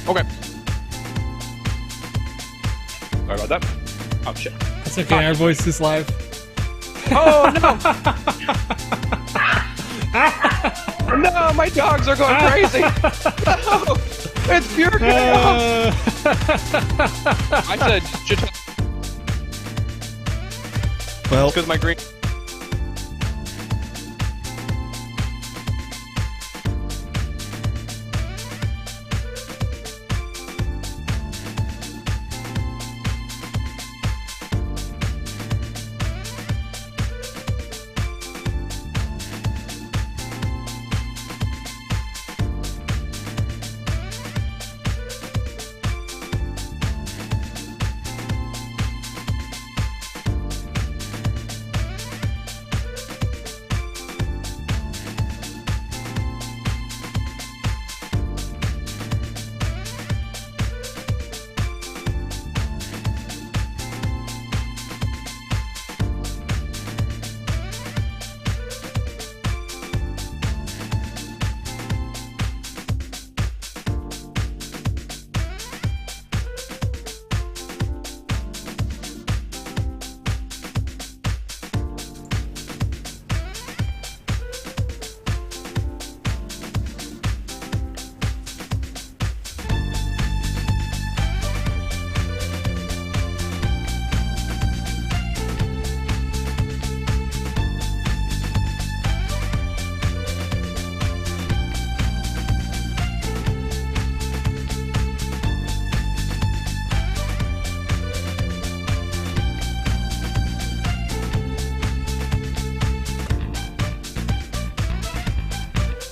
Okay. Sorry about that. Oh shit. That's okay. Our voice is live. Oh no! No, my dogs are going crazy. No, it's pure chaos. I said, Well, because my green.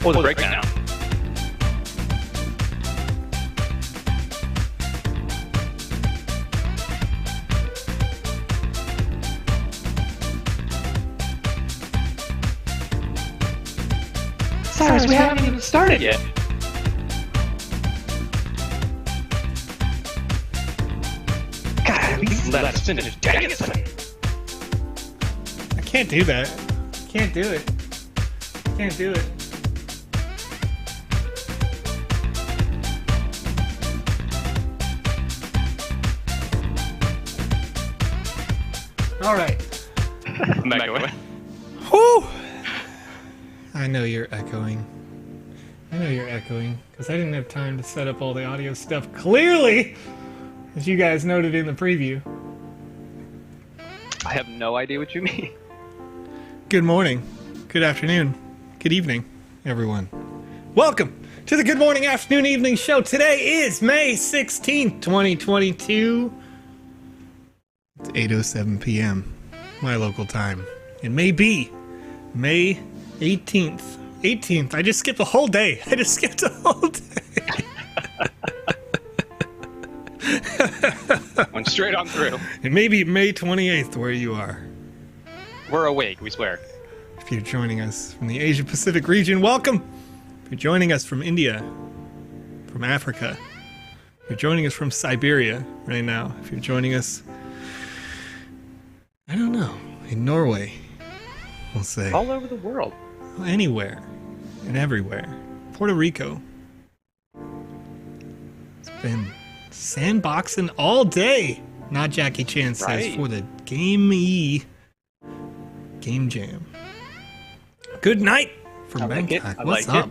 Oh, the breakdown. Cyrus, we haven't even started yet. God, please let us finish dancing. I can't do that. Can't do it. Can't do it. All right. Whew. I know you're echoing. I know you're echoing because I didn't have time to set up all the audio stuff clearly, as you guys noted in the preview. I have no idea what you mean. Good morning, good afternoon, good evening, everyone. Welcome to the Good Morning, Afternoon, Evening show. Today is May 16th, 2022. It's 8:07 p.m. my local time. It may be May 18th. 18th. I just skipped a whole day. I just skipped a whole day. Went straight on through. It may be May 28th where you are. We're awake, we swear. If you're joining us from the Asia Pacific region, welcome. If you're joining us from India, from Africa, if you're joining us from Siberia right now, if you're joining us, I don't know, in Norway, we'll say. All over the world. Anywhere and everywhere. Puerto Rico. It's been sandboxing all day. Not Jackie Chan says Right. for the Game Jam. Good night from I like it. Bangkok. I What's like up?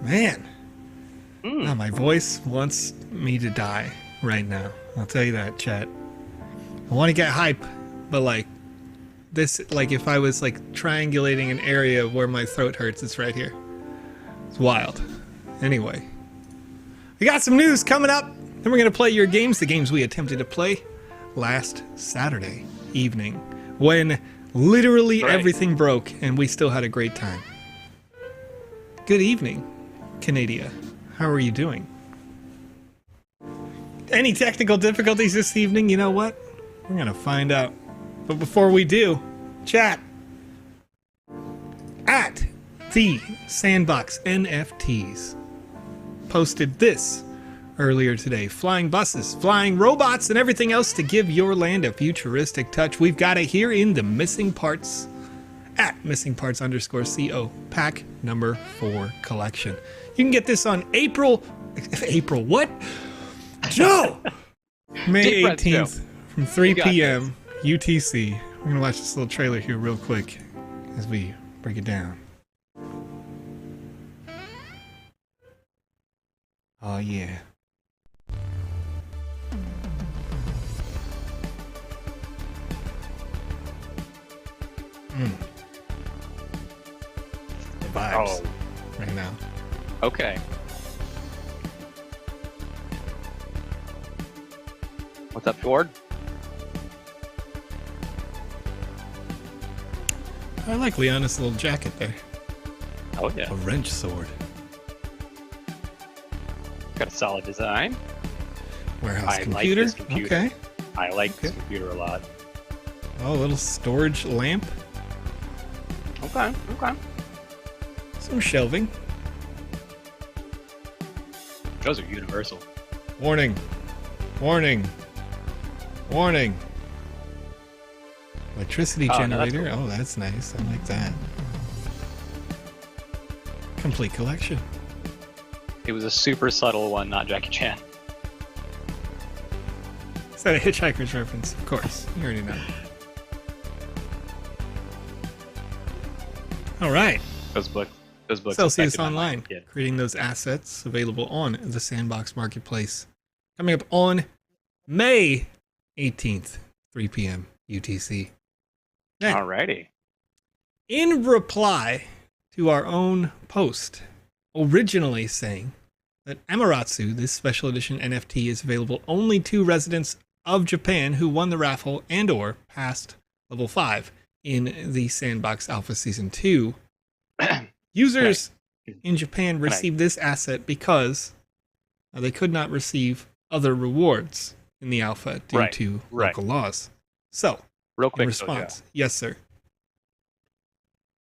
Man. Oh, my voice wants me to die right now. I'll tell you that, chat. I want to get hype, but like this, like if I was like triangulating an area where my throat hurts, it's right here. It's wild. Anyway, we got some news coming up. Then we're going to play your games, the games we attempted to play last Saturday evening when literally everything broke and we still had a great time. Good evening, Canada. How are you doing? Any technical difficulties this evening? You know what? We're going to find out. But before we do, chat at the Sandbox NFTs posted this earlier today. Flying buses, flying robots, and everything else to give your land a futuristic touch. We've got it here in the Missing Parts at missingparts_co pack number 4 collection. You can get this on April April. What? Joe! May Deep breaths, 18th Joe. from 3 You got p.m. UTC. We're going to watch this little trailer here real quick as we break it down. Oh, yeah. The vibes right now. Okay. What's up, Ford? I like Leona's little jacket there. Oh yeah. A wrench sword. Got a solid design. Warehouse I like computer. this computer. Okay. I like this computer a lot. Oh, a little storage lamp. Okay. Some shelving. Those are universal. Warning. Warning. Warning. Electricity Oh, no, that's generator. cool. Oh, that's nice. I like that. Complete collection. It was a super subtle one, not Jackie Chan. Is that a Hitchhiker's reference? Of course. You already know. All right. Those books. Celsius affected my Online. mind, kid. Creating those assets available on the Sandbox Marketplace. Coming up on May 18th, 3 p.m. UTC. Now, Alrighty. in reply to our own post, originally saying that Amaterasu, this special edition NFT, is available only to residents of Japan who won the raffle and or passed level 5 in the Sandbox Alpha Season 2. Users in Japan received this asset because they could not receive other rewards in the alpha due to local laws. So, Real in quick, response, yes, sir.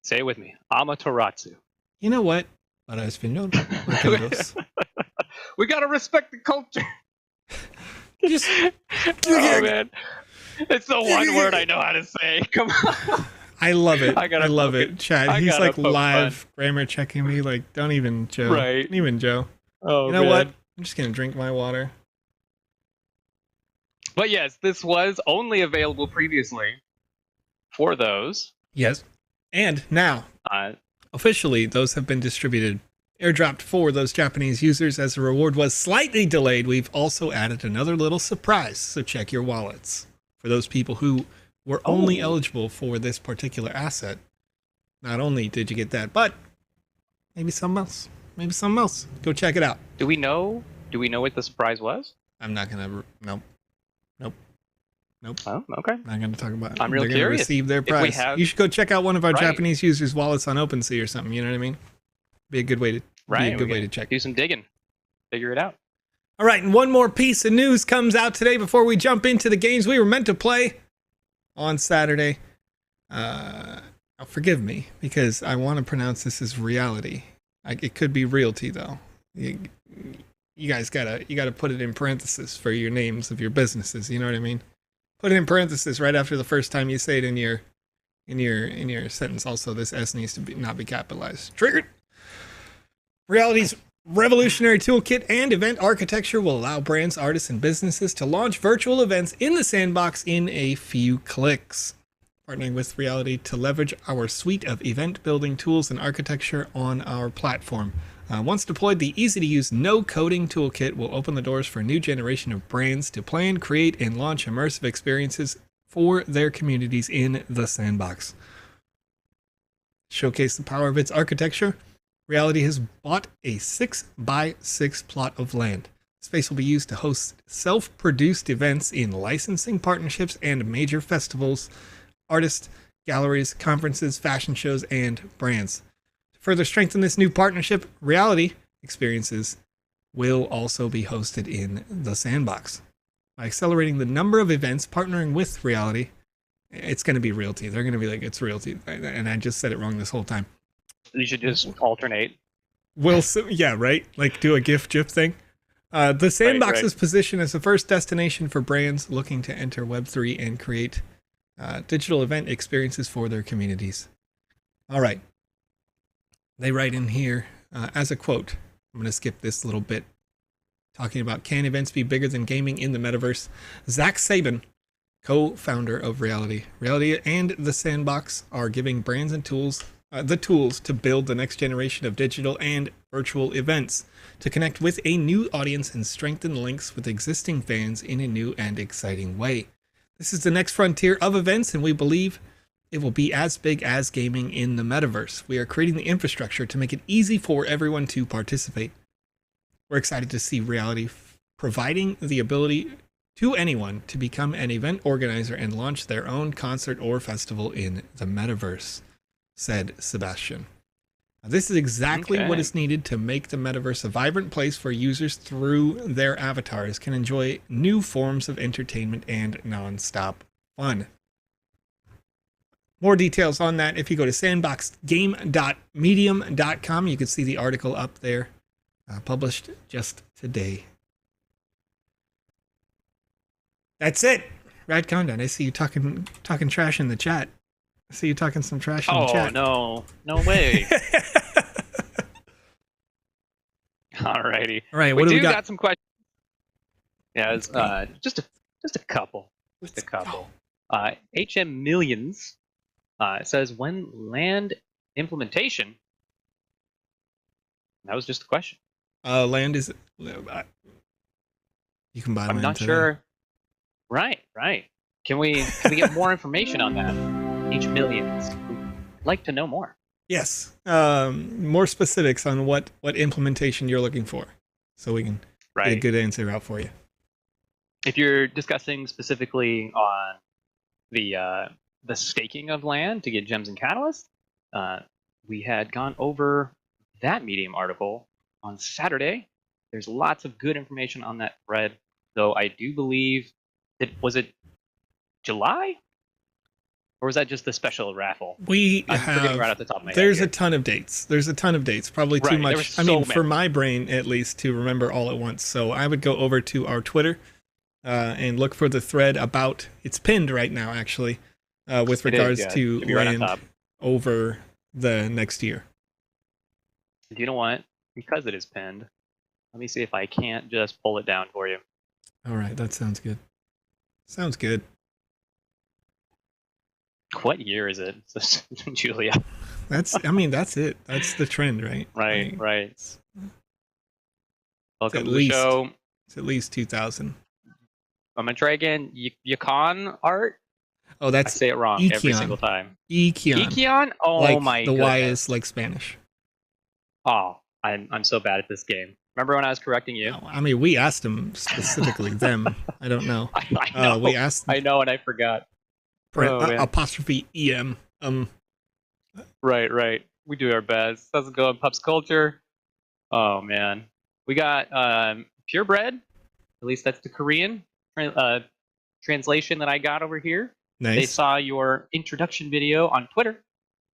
say it with me. Amaterasu. You know what? Para español. Recuerdos. We gotta respect the culture. Just, Oh man, it's the one word I know how to say. Come on. I love it. I gotta I love poke it. it. Chad, I he's gotta like poke live grammar checking me. Like, don't even, Joe. Right. Don't even, Joe. Oh, You know man. what? I'm just going to drink my water. But yes, this was only available previously for those. Yes. And now, officially, those have been distributed. Airdropped for those Japanese users as the reward was slightly delayed. We've also added another little surprise, so check your wallets. For those people who were only eligible for this particular asset, not only did you get that, but maybe something else. Maybe something else. Go check it out. Do we know what the surprise was? I'm not going to... Nope. Oh, okay. Not going to talk about it. I'm real They're going to curious. receive their If we prize. have- You should go check out one of our Right. Japanese users' wallets on OpenSea or something. You know what I mean? Be a good way to Right. be a good we way to can check. Do some digging. Figure it out. All right, and one more piece of news comes out today before we jump into the games we were meant to play on Saturday. Forgive me because I want to pronounce this as reality. It could be realty though. You guys gotta put it in parentheses for your names of your businesses. You know what I mean? Put it in parentheses right after the first time you say it in your sentence. Also, this S needs to not be capitalized. Triggered. Reality's revolutionary toolkit and event architecture will allow brands, artists, and businesses to launch virtual events in the sandbox in a few clicks. Partnering with Reality to leverage our suite of event building tools and architecture on our platform. Once deployed, the easy-to-use no-coding toolkit will open the doors for a new generation of brands to plan, create, and launch immersive experiences for their communities in the sandbox. Showcase the power of its architecture, Reality has bought a 6x6 plot of land. Space will be used to host self-produced events in licensing partnerships and major festivals, artists, galleries, conferences, fashion shows, and brands. To further strengthen this new partnership, Reality experiences will also be hosted in the sandbox. By accelerating the number of events partnering with Reality, it's going to be Realty. They're going to be like, it's Realty. And I just said it wrong this whole time. You should just alternate. Yeah, right? Like do a GIF thing. The Sandbox's position as the first destination for brands looking to enter Web3 and create digital event experiences for their communities. All right. They write in here as a quote. I'm going to skip this little bit talking about can events be bigger than gaming in the metaverse. Zach Sabin, co-founder of Reality and the Sandbox, are giving brands and tools the tools to build the next generation of digital and virtual events, to connect with a new audience and strengthen links with existing fans in a new and exciting way. This is the next frontier of events, and we believe it will be as big as gaming in the metaverse. We are creating the infrastructure to make it easy for everyone to participate. We're excited to see Reality providing the ability to anyone to become an event organizer and launch their own concert or festival in the metaverse, said Sebastian. Now, this is exactly what is needed to make the metaverse a vibrant place where users through their avatars can enjoy new forms of entertainment and non-stop fun. More details on that if you go to sandboxgame.medium.com. You can see the article up there, published just today. That's it. Rad Condon, I see you talking trash in the chat. I see you talking some trash in the chat. Oh, no way. Alrighty. All right, what do we got? Got some questions. Yeah, it's, just a couple. Just a couple. HM Millions says, when land implementation? That was just a question. Land is... you can buy land. I'm not sure. Right. Can we get more information on that? Millions. I'd like to know more. Yes. More specifics on what implementation you're looking for, so we can get a good answer out for you. If you're discussing specifically on the staking of land to get gems and catalysts, we had gone over that Medium article on Saturday. There's lots of good information on that thread, though I do believe was it July? Or was that just the special raffle? We I'm have, forgetting right off the top of my head. There's a ton of dates. Probably too much. I mean, for my brain, at least, to remember all at once. So I would go over to our Twitter and look for the thread about, it's pinned right now, actually, with regards to land over the next year. Do you know what? Because it is pinned, let me see if I can't just pull it down for you. All right, that sounds good. Sounds good. What year is it, Julia? That's it. That's the trend, right? Right. Welcome to the show. It's at least 2000. I'm gonna try again. Yukon art. Oh, that's I say it wrong Ekion. Every single time. Ekion. Oh like my the goodness. Y is like Spanish. Oh, I'm so bad at this game. Remember when I was correcting you? No, I mean, we asked them specifically. them. I don't know. I know. We asked. I know, and I forgot. Apostrophe EM. Right. We do our best. Doesn't go in Pups Culture. Oh man. We got Purebred. At least that's the Korean translation that I got over here. Nice. They saw your introduction video on Twitter.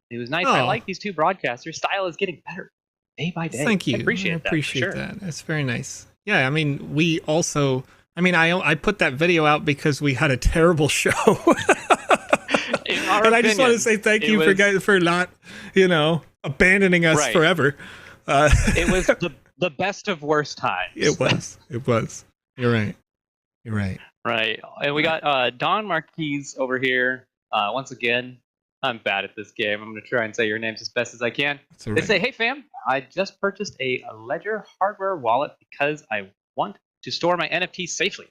It was nice. Oh. I like these two broadcasters. Style is getting better day by day. Thank you. I appreciate that. That's very nice. Yeah, I mean, we also... I mean, I put that video out because we had a terrible show. And I just want to say thank you for not, abandoning us forever. It was the best of worst times. It was. You're right. Right. And we got Don Marquise over here. Once again, I'm bad at this game. I'm going to try and say your names as best as I can. They say, hey, fam, I just purchased a Ledger hardware wallet because I want to store my NFTs safely.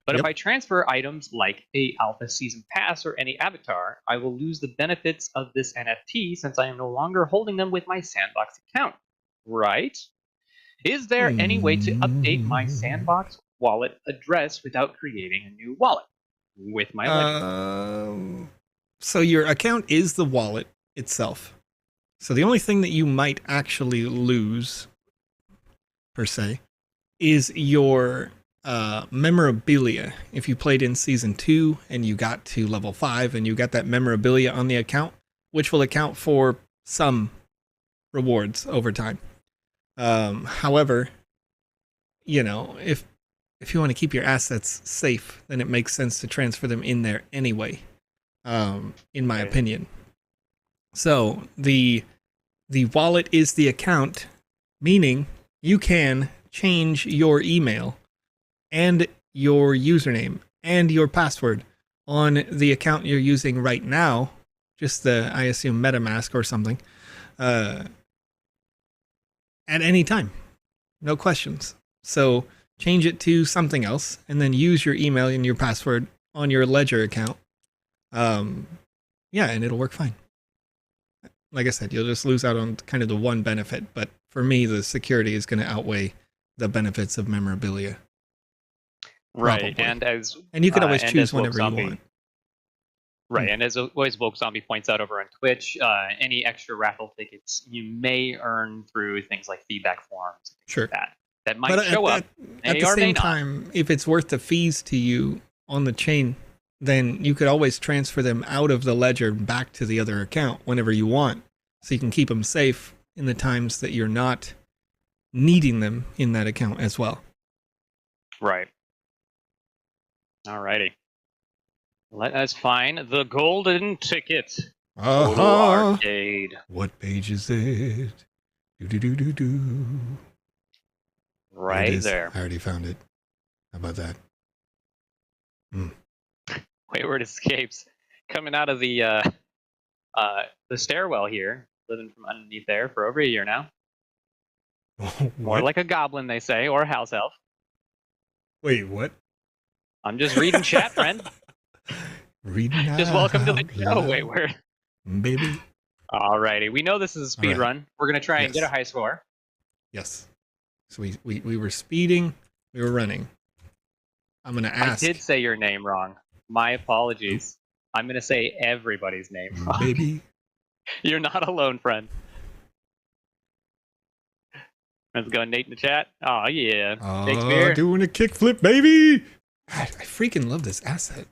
But if I transfer items like a Alpha Season Pass or any avatar, I will lose the benefits of this NFT since I am no longer holding them with my Sandbox account. Right? Is there any way to update my Sandbox wallet address without creating a new wallet with my Ledger? So your account is the wallet itself. So the only thing that you might actually lose, per se, is your memorabilia. If you played in Season 2 and you got to level 5 and you got that memorabilia on the account, which will account for some rewards over time. However, if you want to keep your assets safe, then it makes sense to transfer them in there anyway, in my opinion. So the wallet is the account, meaning you can change your email and your username and your password on the account you're using right now, just the, I assume, MetaMask or something, at any time. No questions. So change it to something else and then use your email and your password on your Ledger account. Yeah, and it'll work fine. Like I said, you'll just lose out on kind of the one benefit, but for me, the security is going to outweigh the benefits of memorabilia. Right, probably. And you could always choose whenever you want. Right, and as always, VoxZombie points out over on Twitch, any extra raffle tickets you may earn through things like feedback forums, sure, like that might show up. At the same time, if it's worth the fees to you on the chain, then you could always transfer them out of the ledger back to the other account whenever you want, so you can keep them safe in the times that you're not needing them in that account as well. Right. Alrighty. Let us find the golden ticket. Arcade. What page is it? Do. Right there. I already found it. How about that? Wayward Escapes coming out of the stairwell here, living from underneath there for over a year now. More like a goblin, they say, or a house elf. Wait, what? I'm just reading chat, friend. Just welcome to the show, Wayward. Baby. Alrighty, we know this is a speed run. We're gonna try and get a high score. Yes. So we were speeding, we were running. I'm gonna ask. I did say your name wrong. My apologies. I'm gonna say everybody's name wrong. Baby. You're not alone, friend. Let's go, Nate in the chat. Oh yeah. Shakespeare. Doing a kickflip, baby. I freaking love this asset.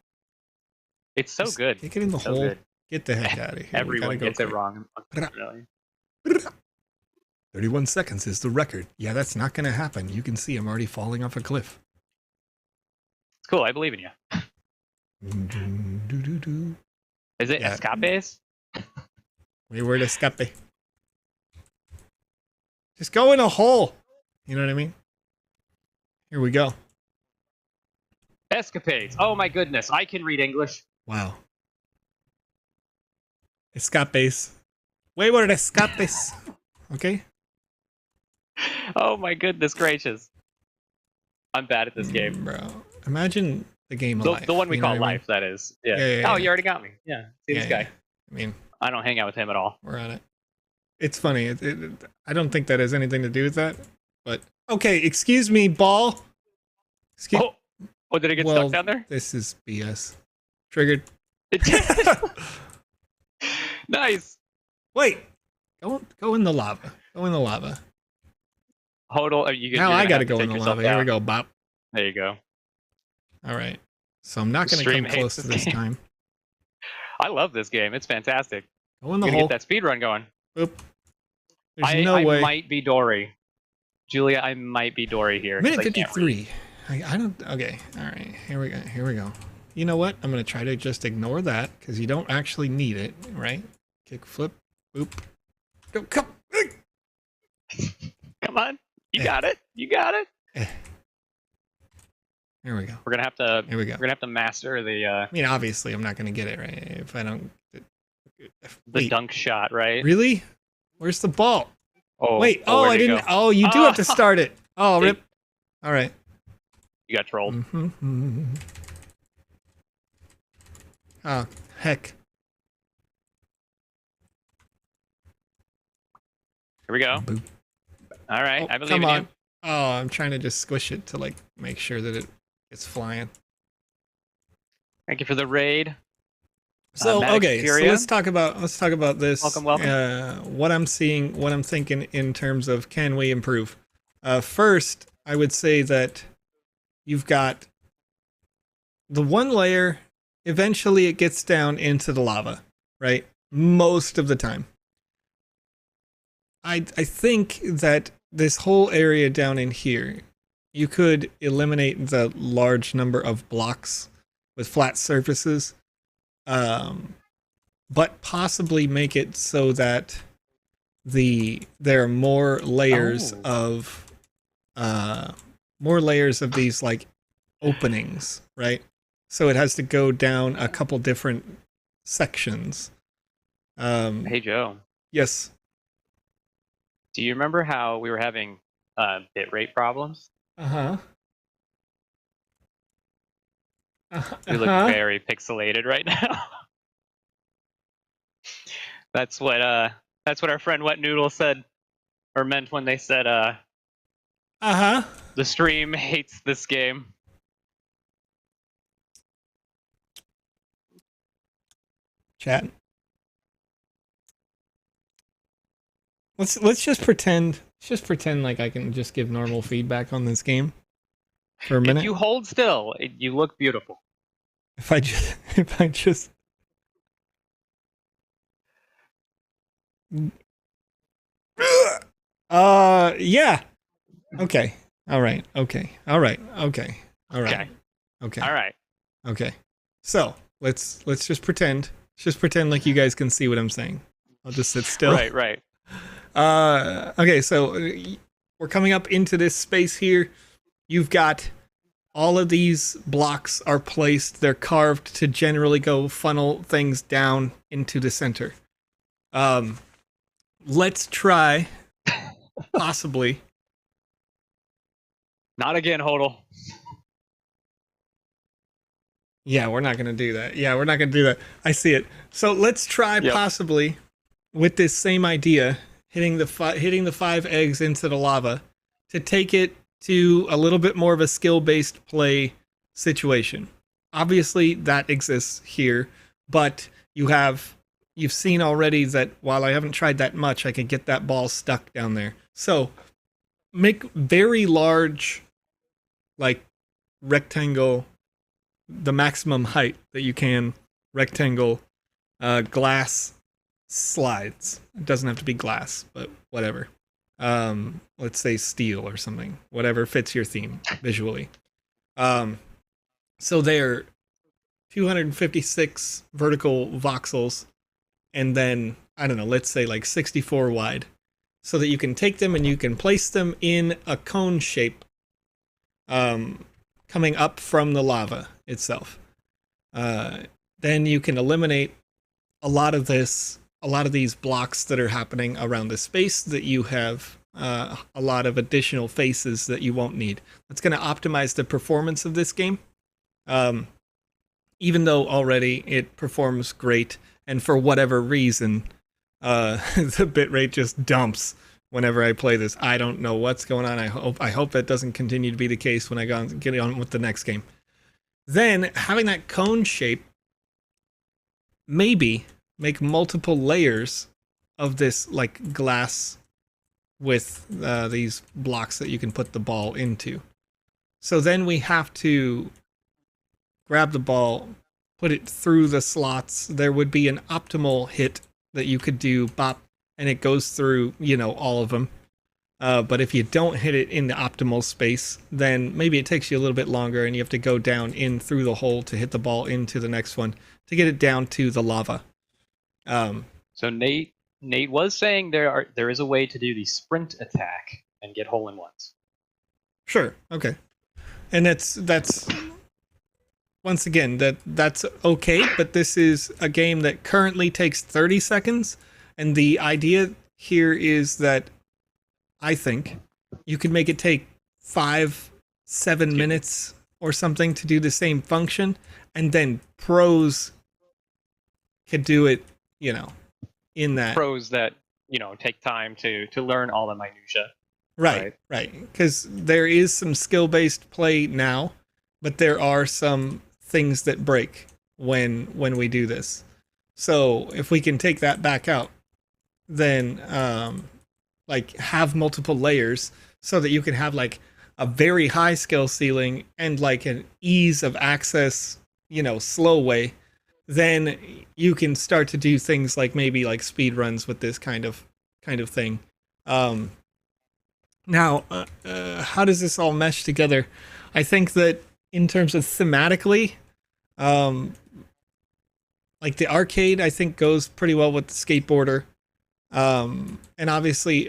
It's so good. Kick it in the hole. Good. Get the heck out of here. Everyone gets it wrong. 31 seconds is the record. Yeah, that's not going to happen. You can see I'm already falling off a cliff. It's cool. I believe in you. Is it escapes? Wayward escape. Just go in a hole. You know what I mean? Here we go. Escapades. Oh my goodness. I can read English. Wow. Escapes. Wayward escapes. Okay? Oh my goodness gracious. I'm bad at this game. Bro. Imagine the game of life. The one we call life, that is. Yeah. Oh, you already got me. Yeah. See this guy. Yeah. I mean, I don't hang out with him at all. We're on it. It's funny. I don't think that has anything to do with that. But, okay, excuse me, ball. Oh, did it get stuck down there? This is BS. Triggered. Nice. Wait. Go in the lava. Go in the lava. Hold on. Now I gotta go in the lava. Here we go, Bop. There you go. All right. So I'm not gonna come close to this time. I love this game. It's fantastic. Go in the hole. Get that speed run going. Boop. There's no way. I might be Dory. Julia, I might be Dory here. Minute 53. I don't. Okay. All right. Here we go. Here we go. You know what? I'm gonna try to just ignore that because you don't actually need it, right? Kick, flip, boop. Go, come. Come on. You got it. You got it. Here we go. We're gonna have to. Here we go. We're gonna have to master the. I mean, obviously, I'm not gonna get it right if I don't. The dunk shot, right? Really? Where's the ball? Oh, wait. Oh, I didn't. Go? Oh, you do have to start it. Oh, rip. All right. You got trolled. Mm-hmm. Oh, heck. Here we go. Boop. All right, I believe come in on. you. Oh, I'm trying to just squish it to like make sure that it's flying. Thank you for the raid. So okay, so let's talk about this. Welcome. What I'm seeing, what I'm thinking in terms of can we improve? First, I would say that you've got the one layer. Eventually, it gets down into the lava, right? Most of the time. I think that this whole area down in here, you could eliminate the large number of blocks with flat surfaces, but possibly make it so that there are more layers of more layers of these like openings, right? So it has to go down a couple different sections. Hey Joe. Yes. Do you remember how we were having bitrate problems? Uh-huh. We look very pixelated right now. That's what our friend Wet Noodle said, or meant when they said the stream hates this game. Chat. Let's just pretend. Let's just pretend like I can just give normal feedback on this game for a minute. If you hold still, you look beautiful. If I just yeah. Okay. All right. Okay. All right. Okay. All right. Okay. Okay. All right. Okay. So let's just pretend. Let's just pretend like you guys can see what I'm saying. I'll just sit still. Right. Okay, so we're coming up into this space here. You've got all of these blocks are placed. They're carved to generally go funnel things down into the center. Let's try, possibly. Not again, Hodel. Yeah, we're not going to do that. Yeah, we're not going to do that. I see it. So let's try possibly with this same idea, hitting the 5 eggs into the lava to take it to a little bit more of a skill-based play situation. Obviously, that exists here, but you've seen already that while I haven't tried that much, I can get that ball stuck down there. So make very large, like rectangle, the maximum height that you can, rectangle, glass slides. It doesn't have to be glass, but whatever. Let's say steel or something, whatever fits your theme visually. So they're 256 vertical voxels, and then, I don't know, let's say like 64 wide, so that you can take them and you can place them in a cone shape, coming up from the lava itself. Then you can eliminate a lot of these blocks that are happening around the space that you have a lot of additional faces that you won't need. That's going to optimize the performance of this game. Even though already it performs great, and for whatever reason, the bitrate just dumps whenever I play this. I don't know what's going on. I hope that doesn't continue to be the case when I get on with the next game. Then, having that cone shape, maybe make multiple layers of this like glass with these blocks that you can put the ball into. So then we have to grab the ball, put it through the slots. There would be an optimal hit that you could do, bop, and it goes through, all of them. But if you don't hit it in the optimal space, then maybe it takes you a little bit longer and you have to go down in through the hole to hit the ball into the next one to get it down to the lava. So Nate was saying there is a way to do the sprint attack and get hole-in-ones. Sure. Okay. And that's once again that's okay, but this is a game that currently takes 30 seconds, and the idea here is that I think you could make it take 5-7 minutes or something to do the same function, and then pros could do it, in that. Pros that, take time to learn all the minutia. Right. Because there is some skill-based play now, but there are some things that break when we do this. So if we can take that back out, then have multiple layers so that you can have like a very high skill ceiling and like an ease of access, slow way, then you can start to do things like maybe like speed runs with this kind of thing. Now, how does this all mesh together? I think that in terms of thematically, like the arcade, I think goes pretty well with the skateboarder. And obviously,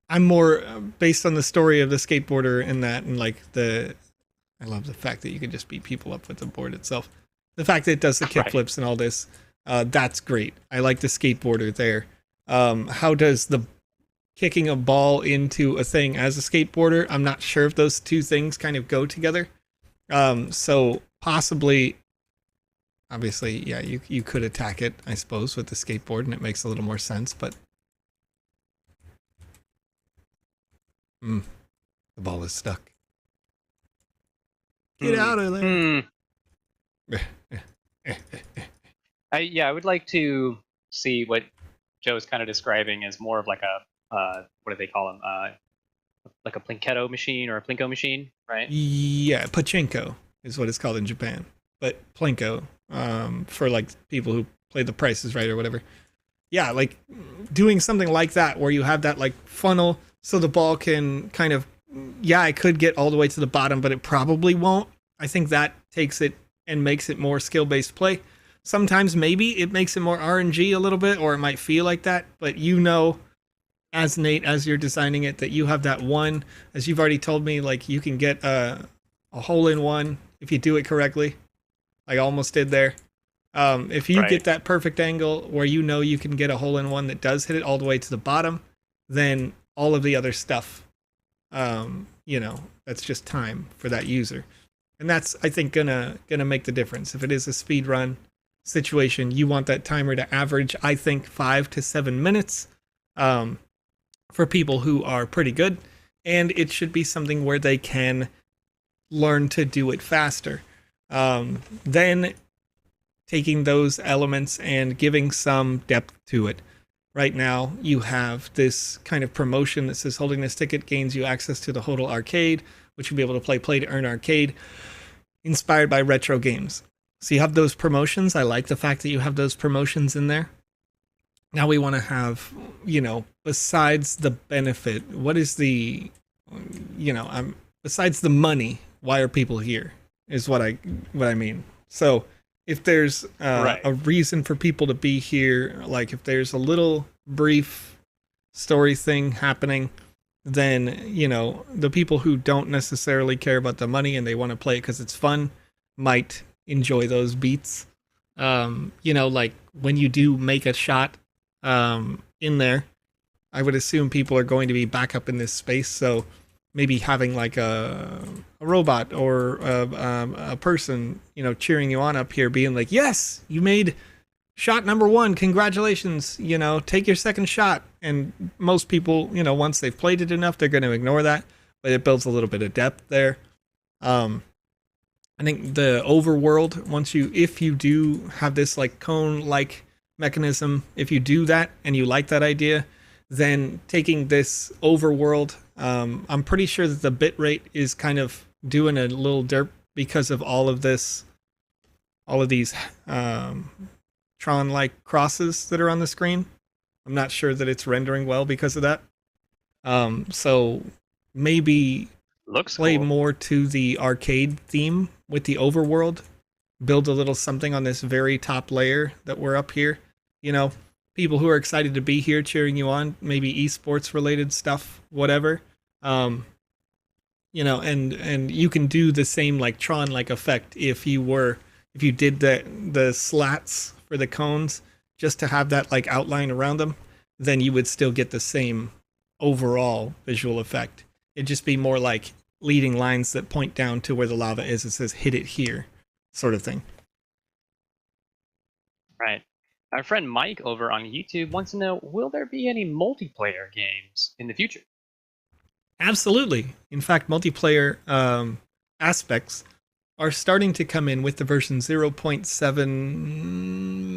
I'm more based on the story of the skateboarder and that, and like I love the fact that you can just beat people up with the board itself. The fact that it does the kick flips and all this, that's great. I like the skateboarder there. How does the kicking a ball into a thing as a skateboarder? I'm not sure if those two things kind of go together. So possibly, obviously, yeah, you could attack it, I suppose, with the skateboard, and it makes a little more sense, but the ball is stuck. Get out of there. I would like to see what Joe's kind of describing as more of like a what do they call them? Like a Plinketto machine or a Plinko machine, right? Yeah, pachinko is what it's called in Japan, but Plinko for like people who play The Price is Right or whatever. Yeah, like doing something like that where you have that like funnel so the ball can kind of, yeah, it could get all the way to the bottom, but it probably won't. I think that takes it and makes it more skill-based play. Sometimes maybe it makes it more RNG a little bit, or it might feel like that, but you know, as Nate, as you're designing it, that you have that one, as you've already told me, like you can get a hole in one if you do it correctly. I almost did there. If you get that perfect angle where you know you can get a hole in one that does hit it all the way to the bottom, then all of the other stuff, you know, that's just time for that user. And that's, I think, gonna make the difference. If it is a speed run situation, you want that timer to average, I think, 5 to 7 minutes for people who are pretty good. And it should be something where they can learn to do it faster. Then taking those elements and giving some depth to it. Right now, you have this kind of promotion that says holding this ticket gains you access to the Hodel Arcade, which you'll be able to play to earn arcade, inspired by retro games. So you have those promotions. I like the fact that you have those promotions in there. Now we want to have, you know, besides the benefit, what is the, you know, besides the money, why are people here? Is what I mean. So if there's a reason for people to be here, like if there's a little brief story thing happening, then, you know, the people who don't necessarily care about the money and they want to play it because it's fun might enjoy those beats. You know, like when you do make a shot in there, I would assume people are going to be back up in this space, so maybe having like a robot or a person, you know, cheering you on up here, being like, yes, you made shot number 1, congratulations, you know, take your second shot. And most people, you know, once they've played it enough, they're going to ignore that, but it builds a little bit of depth there. I think the overworld, if you do have this like cone-like mechanism, if you do that and you like that idea, then taking this overworld, I'm pretty sure that the bitrate is kind of doing a little derp because of all of these Tron-like crosses that are on the screen. I'm not sure that it's rendering well because of that. So maybe play more to the arcade theme with the overworld. Build a little something on this very top layer that we're up here. You know, people who are excited to be here cheering you on, maybe esports related stuff, whatever. You know, and you can do the same like Tron like effect if you did the slats for the cones just to have that like outline around them, then you would still get the same overall visual effect. It'd just be more like leading lines that point down to where the lava is. It says hit it here, sort of thing. Right. Our friend Mike over on YouTube wants to know, will there be any multiplayer games in the future? Absolutely. In fact, multiplayer aspects are starting to come in with the version 0.7,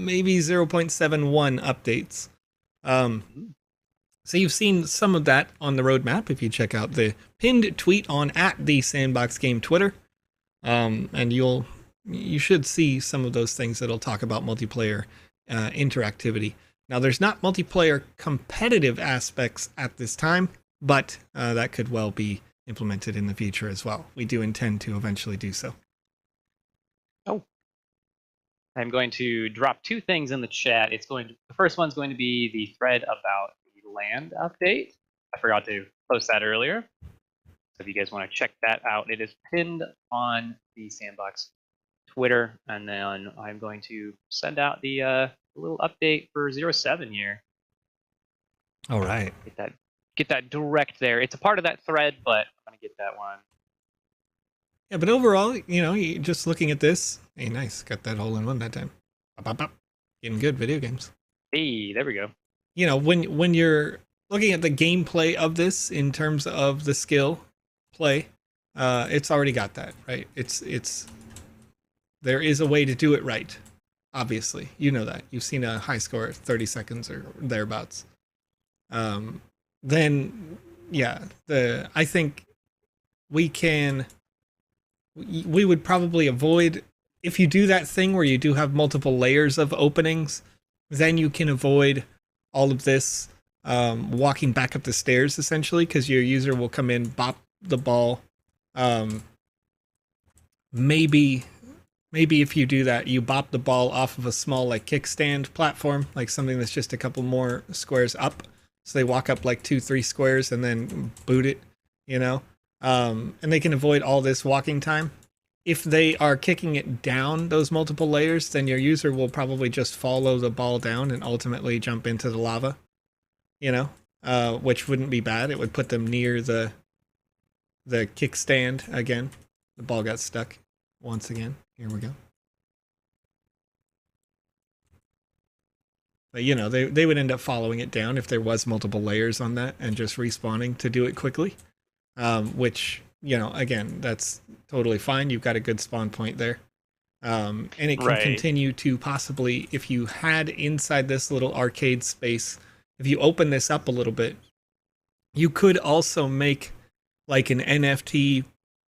maybe 0.71 updates. So you've seen some of that on the roadmap if you check out the pinned tweet on @the Sandbox Game Twitter. And you should see some of those things that'll talk about multiplayer interactivity. Now, there's not multiplayer competitive aspects at this time, but that could well be implemented in the future as well. We do intend to eventually do so. Oh, I'm going to drop 2 things in the chat. The first one's going to be the thread about the land update, I forgot to post that earlier. So if you guys want to check that out, it is pinned on the Sandbox Twitter, and then I'm going to send out the little update for 07 here. All right. Get that direct there. It's a part of that thread, but I'm gonna get that one. Yeah, but overall, you just looking at this. Hey, nice, got that all in one that time. Bop, bop, bop. Getting good video games. Hey, there we go. When you're looking at the gameplay of this in terms of the skill play, it's already got that, right? It's there is a way to do it right. Obviously, you know that. You've seen a high score at 30 seconds or thereabouts. Then yeah, I think we would probably avoid, if you do that thing where you do have multiple layers of openings, then you can avoid all of this walking back up the stairs, essentially, because your user will come in, bop the ball. Maybe if you do that, you bop the ball off of a small like kickstand platform, like something that's just a couple more squares up. So they walk up like 2-3 squares and then boot it, and they can avoid all this walking time. If they are kicking it down those multiple layers, then your user will probably just follow the ball down and ultimately jump into the lava, which wouldn't be bad. It would put them near the kickstand again. The ball got stuck once again. Here we go. But they would end up following it down if there was multiple layers on that and just respawning to do it quickly. Which, again, that's totally fine. You've got a good spawn point there. And it can continue to possibly, if you had inside this little arcade space, if you open this up a little bit, you could also make like an NFT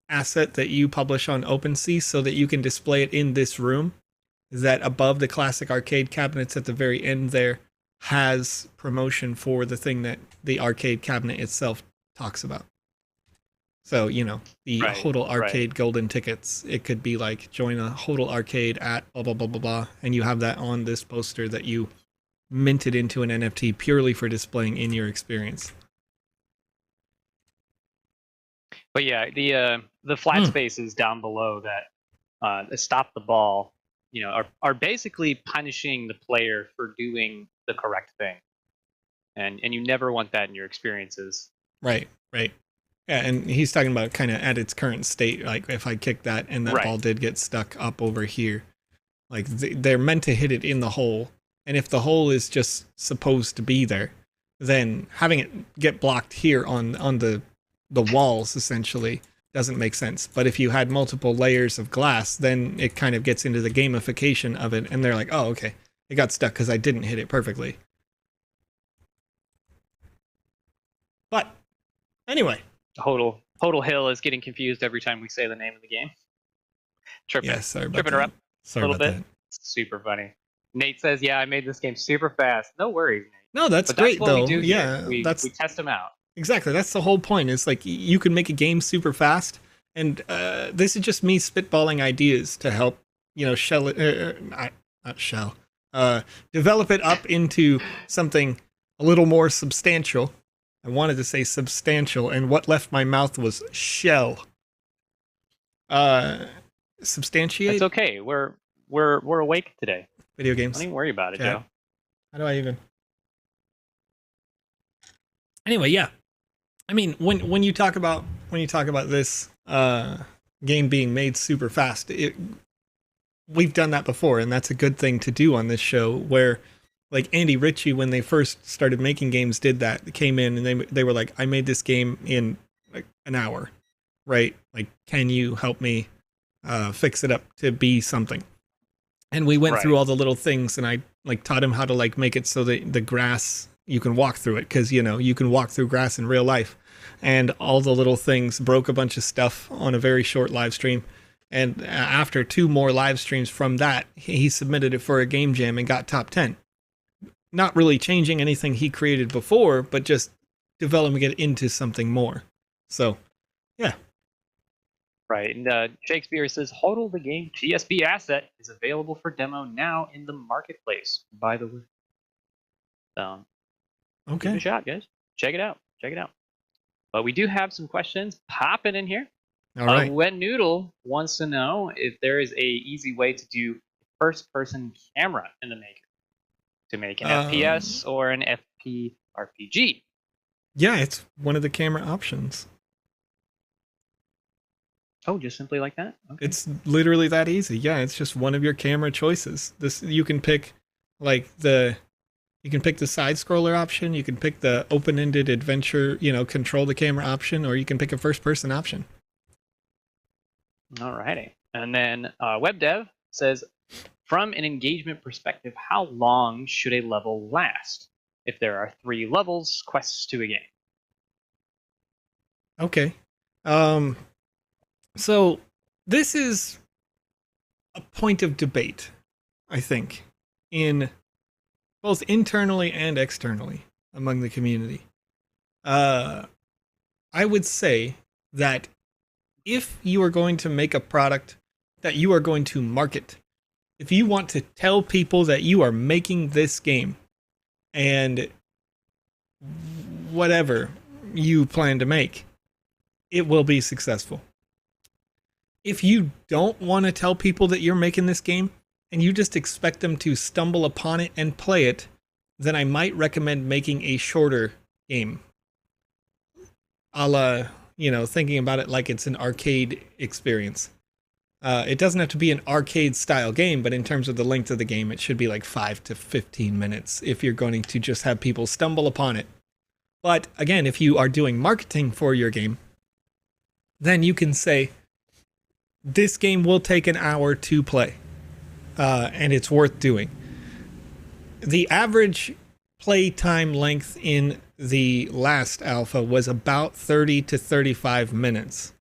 asset that you publish on OpenSea so that you can display it in this room. That above the classic arcade cabinets at the very end there has promotion for the thing that the arcade cabinet itself talks about. So, the Hodl Arcade golden tickets, it could be like join a Hodl Arcade at blah, blah, blah, blah, blah. And you have that on this poster that you minted into an NFT purely for displaying in your experience. But yeah, the flat spaces down below that stop the ball, are basically punishing the player for doing the correct thing. And you never want that in your experiences. Right. Yeah, and he's talking about kind of at its current state, like if I kick that and that ball did get stuck up over here, like they're meant to hit it in the hole. And if the hole is just supposed to be there, then having it get blocked here on the walls essentially doesn't make sense. But if you had multiple layers of glass, then it kind of gets into the gamification of it, and they're like, oh, okay, it got stuck because I didn't hit it perfectly. But anyway, Hodl Hill is getting confused every time we say the name of the game. Tripping her up a little bit. That. Super funny. Nate says, "Yeah, I made this game super fast." No worries, Nate. No, that's great though. Yeah, we test them out. Exactly. That's the whole point. It's like you can make a game super fast, and this is just me spitballing ideas to help, develop it up into something a little more substantial. I wanted to say substantial, and what left my mouth was shell. Substantiate. It's okay. We're awake today. Video games. Don't even worry about it, Joe. How do I even? Anyway, yeah. I mean, when you talk about this game being made super fast, we've done that before, and that's a good thing to do on this show. Where, like Andy Ritchie, when they first started making games, did that. They came in and they were like, "I made this game in like an hour, right? Like, can you help me fix it up to be something?" And we went through all the little things, and I like taught him how to like make it so that the grass, you can walk through it, because you can walk through grass in real life. And all the little things, broke a bunch of stuff on a very short live stream. And after 2 more live streams from that, he submitted it for a game jam and got top 10. Not really changing anything he created before, but just developing it into something more. So, yeah. Right. And Shakespeare says, Hodl the game TSB asset is available for demo now in the marketplace, by the way. So, okay. give it a shot, guys. Check it out. check it out. But we do have some questions popping in here. All right. When Noodle wants to know if there is a easy way to do first-person camera in the Maker to make an FPS or an FPRPG. Yeah, it's one of the camera options. Oh, just simply like that? Okay. It's literally that easy. Yeah, it's just one of your camera choices. You can pick like the side scroller option, you can pick the open-ended adventure, control the camera option, or you can pick a first person option. Alrighty. And then WebDev says, from an engagement perspective, how long should a level last if there are 3 levels, quests to a game? Okay. So this is a point of debate, I think, in both internally and externally among the community. I would say that if you are going to make a product that you are going to market, if you want to tell people that you are making this game and whatever you plan to make, it will be successful. If you don't want to tell people that you're making this game and you just expect them to stumble upon it and play it, then I might recommend making a shorter game. A la, thinking about it like it's an arcade experience. It doesn't have to be an arcade style game, but in terms of the length of the game, it should be like 5 to 15 minutes if you're going to just have people stumble upon it. But again, if you are doing marketing for your game, then you can say, this game will take an hour to play, and it's worth doing. The average playtime length in the last alpha was about 30 to 35 minutes,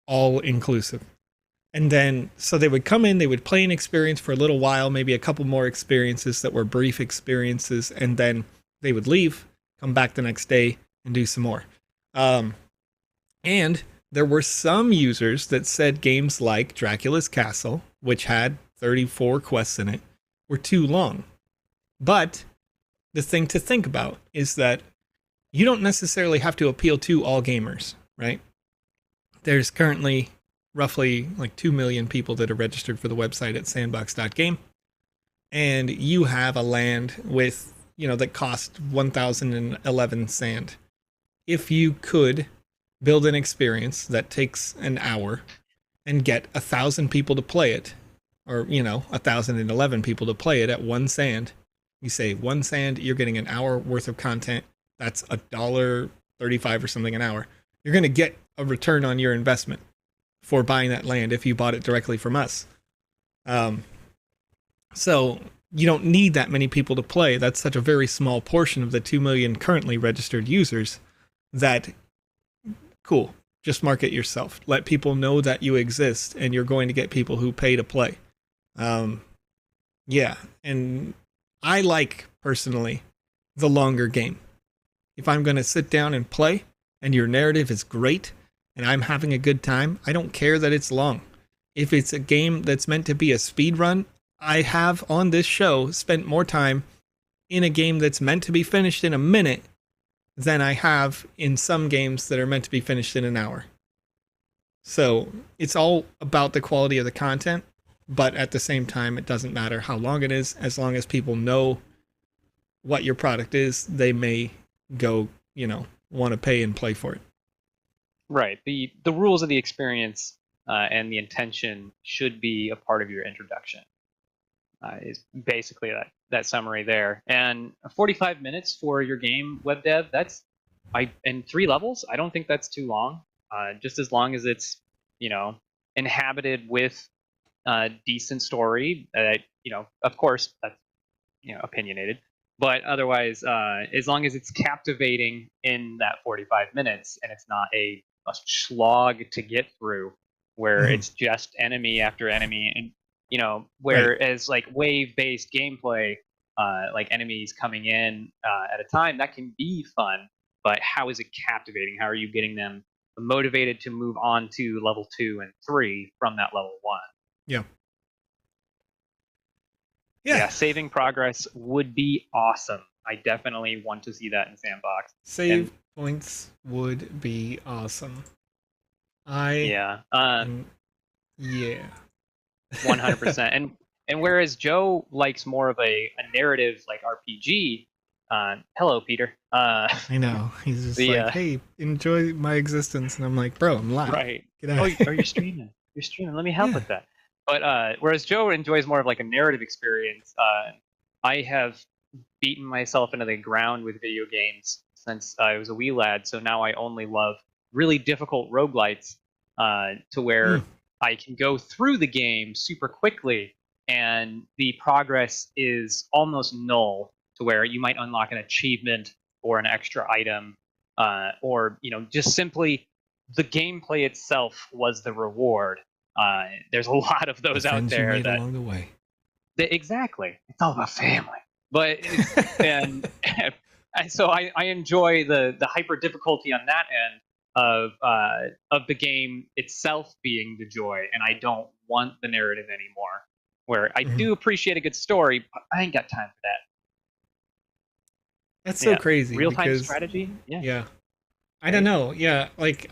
all inclusive. And then, so they would come in, they would play an experience for a little while, maybe a couple more experiences that were brief experiences, and then they would leave, come back the next day, and do some more. And there were some users that said games like Dracula's Castle, which had 34 quests in it, were too long. But the thing to think about is that you don't necessarily have to appeal to all gamers, right? There's currently roughly like 2 million people that are registered for the website at sandbox.game. And you have a land with, that cost 1,011 sand. If you could build an experience that takes an hour and get 1,000 people to play it, or 1,011 people to play it at 1 sand, you say 1 sand, you're getting an hour worth of content. That's $1.35 or something an hour. You're going to get a return on your investment for buying that land if you bought it directly from us. So you don't need that many people to play. That's such a very small portion of the 2 million currently registered users that, cool, just market yourself. Let people know that you exist and you're going to get people who pay to play. Yeah, and I like, personally, the longer game. If I'm going to sit down and play and your narrative is great and I'm having a good time, I don't care that it's long. If it's a game that's meant to be a speed run, I have on this show spent more time in a game that's meant to be finished in a minute than I have in some games that are meant to be finished in an hour. So it's all about the quality of the content, but at the same time, it doesn't matter how long it is. As long as people know what your product is, they may go, want to pay and play for it. Right. The rules of the experience and the intention should be a part of your introduction. Is basically that summary there. And 45 minutes for your game, web dev, and 3 levels, I don't think that's too long. Just as long as it's, inhabited with decent story, of course, that's, opinionated. But otherwise, as long as it's captivating in that 45 minutes and it's not a slog to get through where it's just enemy after enemy, and whereas like wave-based gameplay, like enemies coming in at a time, that can be fun, but how is it captivating? How are you getting them motivated to move on to level 2 and 3 from that level 1? Yeah, saving progress would be awesome. I definitely want to see that in Sandbox. Save points would be awesome. Yeah. Yeah. 100%. And whereas Joe likes more of a narrative like RPG, hello Peter. I know. He's just like, hey, enjoy my existence, and I'm like, bro, I'm live. Right. Get out. Oh, you're streaming. You're streaming. Let me help with that. But whereas Joe enjoys more of like a narrative experience, I have beaten myself into the ground with video games since I was a wee lad. So now I only love really difficult roguelites, to where I can go through the game super quickly, and the progress is almost null. To where you might unlock an achievement or an extra item, or just simply the gameplay itself was the reward. There's a lot of those out there you made along the way. Exactly. It's all about family. But and so I enjoy the hyper difficulty on that end of the game itself being the joy, and I don't want the narrative anymore. Where I do appreciate a good story, but I ain't got time for that. That's so crazy. Real-time strategy? Yeah. I don't know. Yeah, like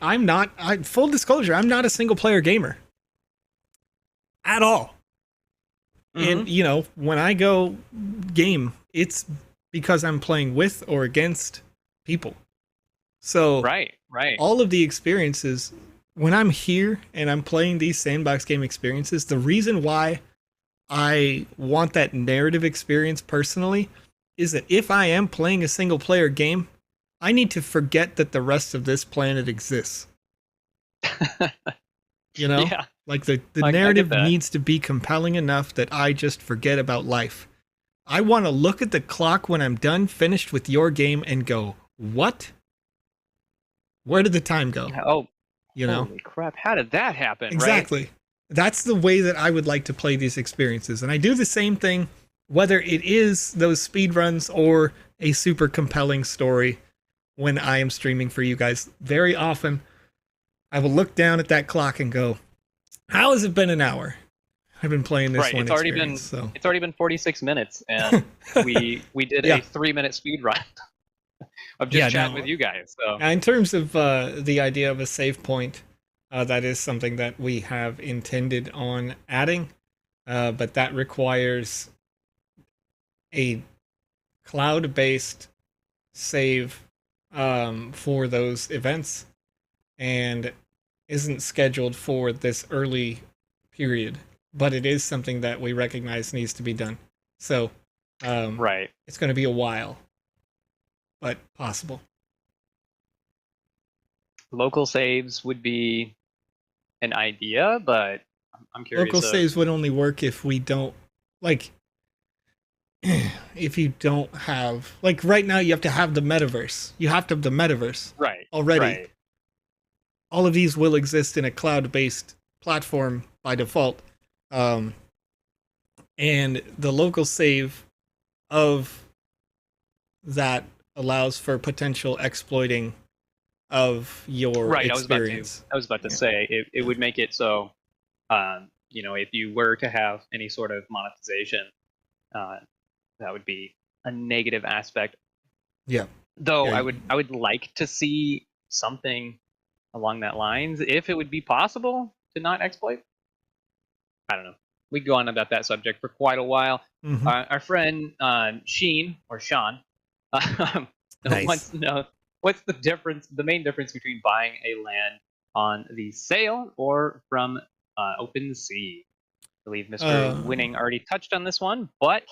full disclosure, I'm not a single player gamer. At all. And when I go game, it's because I'm playing with or against people. So right. All of the experiences, when I'm here and I'm playing these sandbox game experiences, the reason why I want that narrative experience personally is that if I am playing a single player game, I need to forget that the rest of this planet exists. Yeah. Like the narrative needs to be compelling enough that I just forget about life. I want to look at the clock when I'm done, finished with your game, and go, what? Where did the time go? Oh, holy crap. How did that happen? Exactly. Right? That's the way that I would like to play these experiences. And I do the same thing, whether it is those speedruns or a super compelling story when I am streaming for you guys. Very often, I will look down at that clock and go, how has it been an hour? I've been playing this one. It's already been 46 minutes, and we did a 3-minute speed run of just chatting with you guys. So in terms of the idea of a save point, that is something that we have intended on adding, but that requires a cloud-based save for those events, and isn't scheduled for this early period, but it is something that we recognize needs to be done. So, it's going to be a while, but possible. Local saves would be an idea, but I'm curious. Local saves would only work if we don't, like, if you don't have, like, right now you have to have the metaverse. You have to have the metaverse already. Right. All of these will exist in a cloud-based platform by default. And the local save of that allows for potential exploiting of your experience. I was about to say, it would make it so, if you were to have any sort of monetization, that would be a negative aspect. Yeah. Though I would like to see something along that lines, if it would be possible to not exploit. I don't know. We go on about that subject for quite a while. Our friend Sean wants to know, what's the main difference between buying a land on the sale or from OpenSea? I believe Mr. Winning already touched on this one, but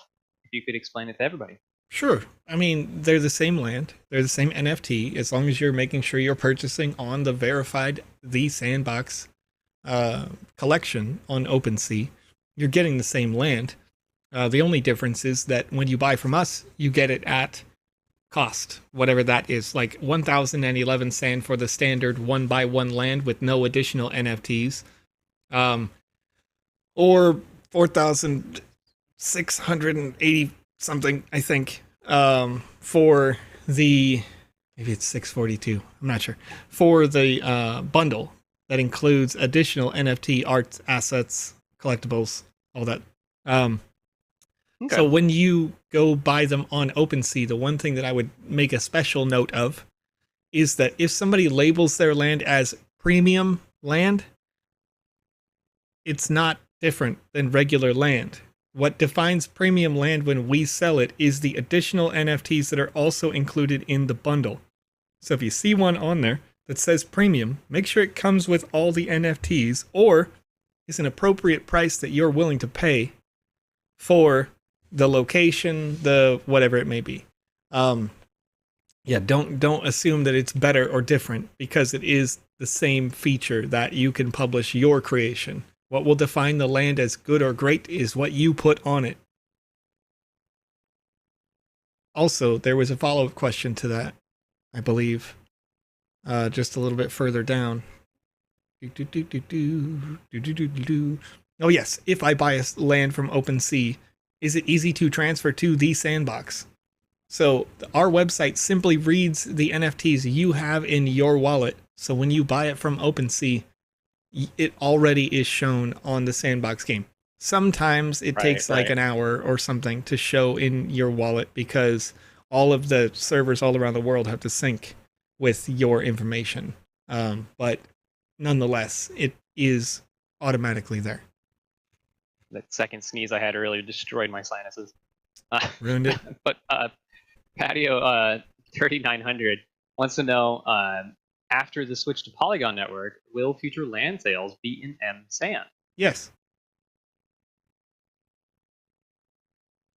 if you could explain it to everybody. Sure. I mean, they're the same land. They're the same NFT, as long as you're making sure you're purchasing on the verified The Sandbox collection on OpenSea. You're getting the same land. The only difference is that when you buy from us, you get it at cost, whatever that is, like 1,011 sand for the standard 1x1 land with no additional NFTs, or 4,680 something, I think, for the, maybe it's 642, I'm not sure, for the bundle that includes additional NFT art assets, collectibles, all that. Okay. So when you go buy them on OpenSea, the one thing that I would make a special note of is that if somebody labels their land as premium land, it's not different than regular land. What defines premium land when we sell it is the additional NFTs that are also included in the bundle. So if you see one on there that says premium, make sure it comes with all the NFTs or is an appropriate price that you're willing to pay for the location, the whatever it may be. Yeah, don't assume that it's better or different because it is the same feature that you can publish your creation. What will define the land as good or great is what you put on it. Also, there was a follow-up question to that, I believe, just a little bit further down. Oh yes, if I buy a land from OpenSea, is it easy to transfer to the Sandbox? So our website simply reads the NFTs you have in your wallet. So when you buy it from OpenSea, it already is shown on the Sandbox game. Sometimes it takes like an hour or something to show in your wallet because all of the servers all around the world have to sync with your information. But nonetheless, it is automatically there. That second sneeze I had earlier destroyed my sinuses. Ruined it. But Patio 3900 wants to know, after the switch to Polygon Network, will future land sales be in M-Sand? Yes.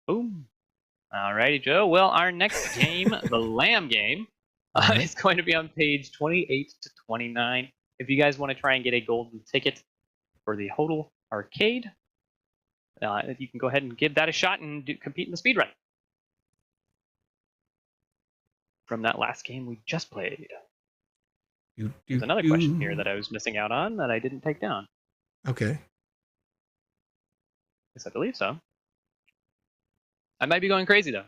Boom. Alrighty, Joe. Well, our next game, the Lamb game, is going to be on page 28 to 29. If you guys want to try and get a golden ticket for the Hodl Arcade, you can go ahead and give that a shot and compete in the speedrun. From that last game we just played. There's another question here that I was missing out on that I didn't take down. Okay. Yes, I believe so. I might be going crazy though.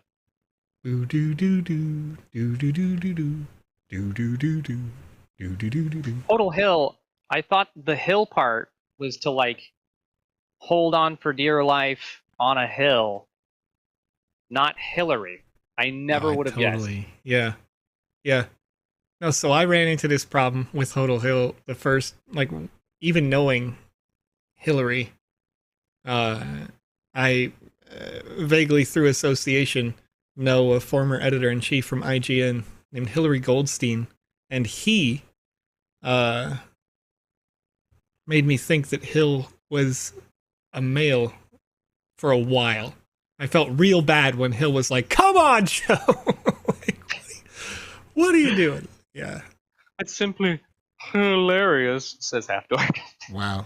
Hodl Hill, I thought the hill part was to like hold on for dear life on a hill, not Hillary. I never would have guessed. Yeah. Yeah. No, so I ran into this problem with Hodl Hill the first, like, even knowing Hillary, I vaguely through association know a former editor-in-chief from IGN named Hillary Goldstein, and he made me think that Hill was a male for a while. I felt real bad when Hill was like, "Come on, Joe! Like, what are you doing?" Yeah. It's simply hilarious, says Half Dork. Wow.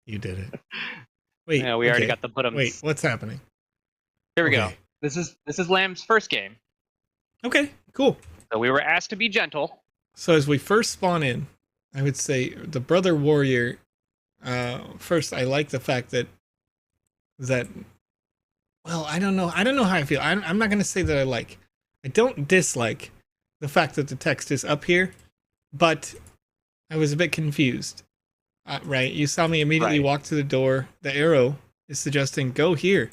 You did it. Wait. Yeah, we already got the bottom. Wait, what's happening? Here we go. This is Lamb's first game. Okay, cool. So we were asked to be gentle. So as we first spawn in, I would say the Brother Warrior, first I like the fact that well, I don't know how I feel. I'm not going to say that I don't dislike the fact that the text is up here, but I was a bit confused. Right, you saw me immediately walk to the door. The arrow is suggesting go here.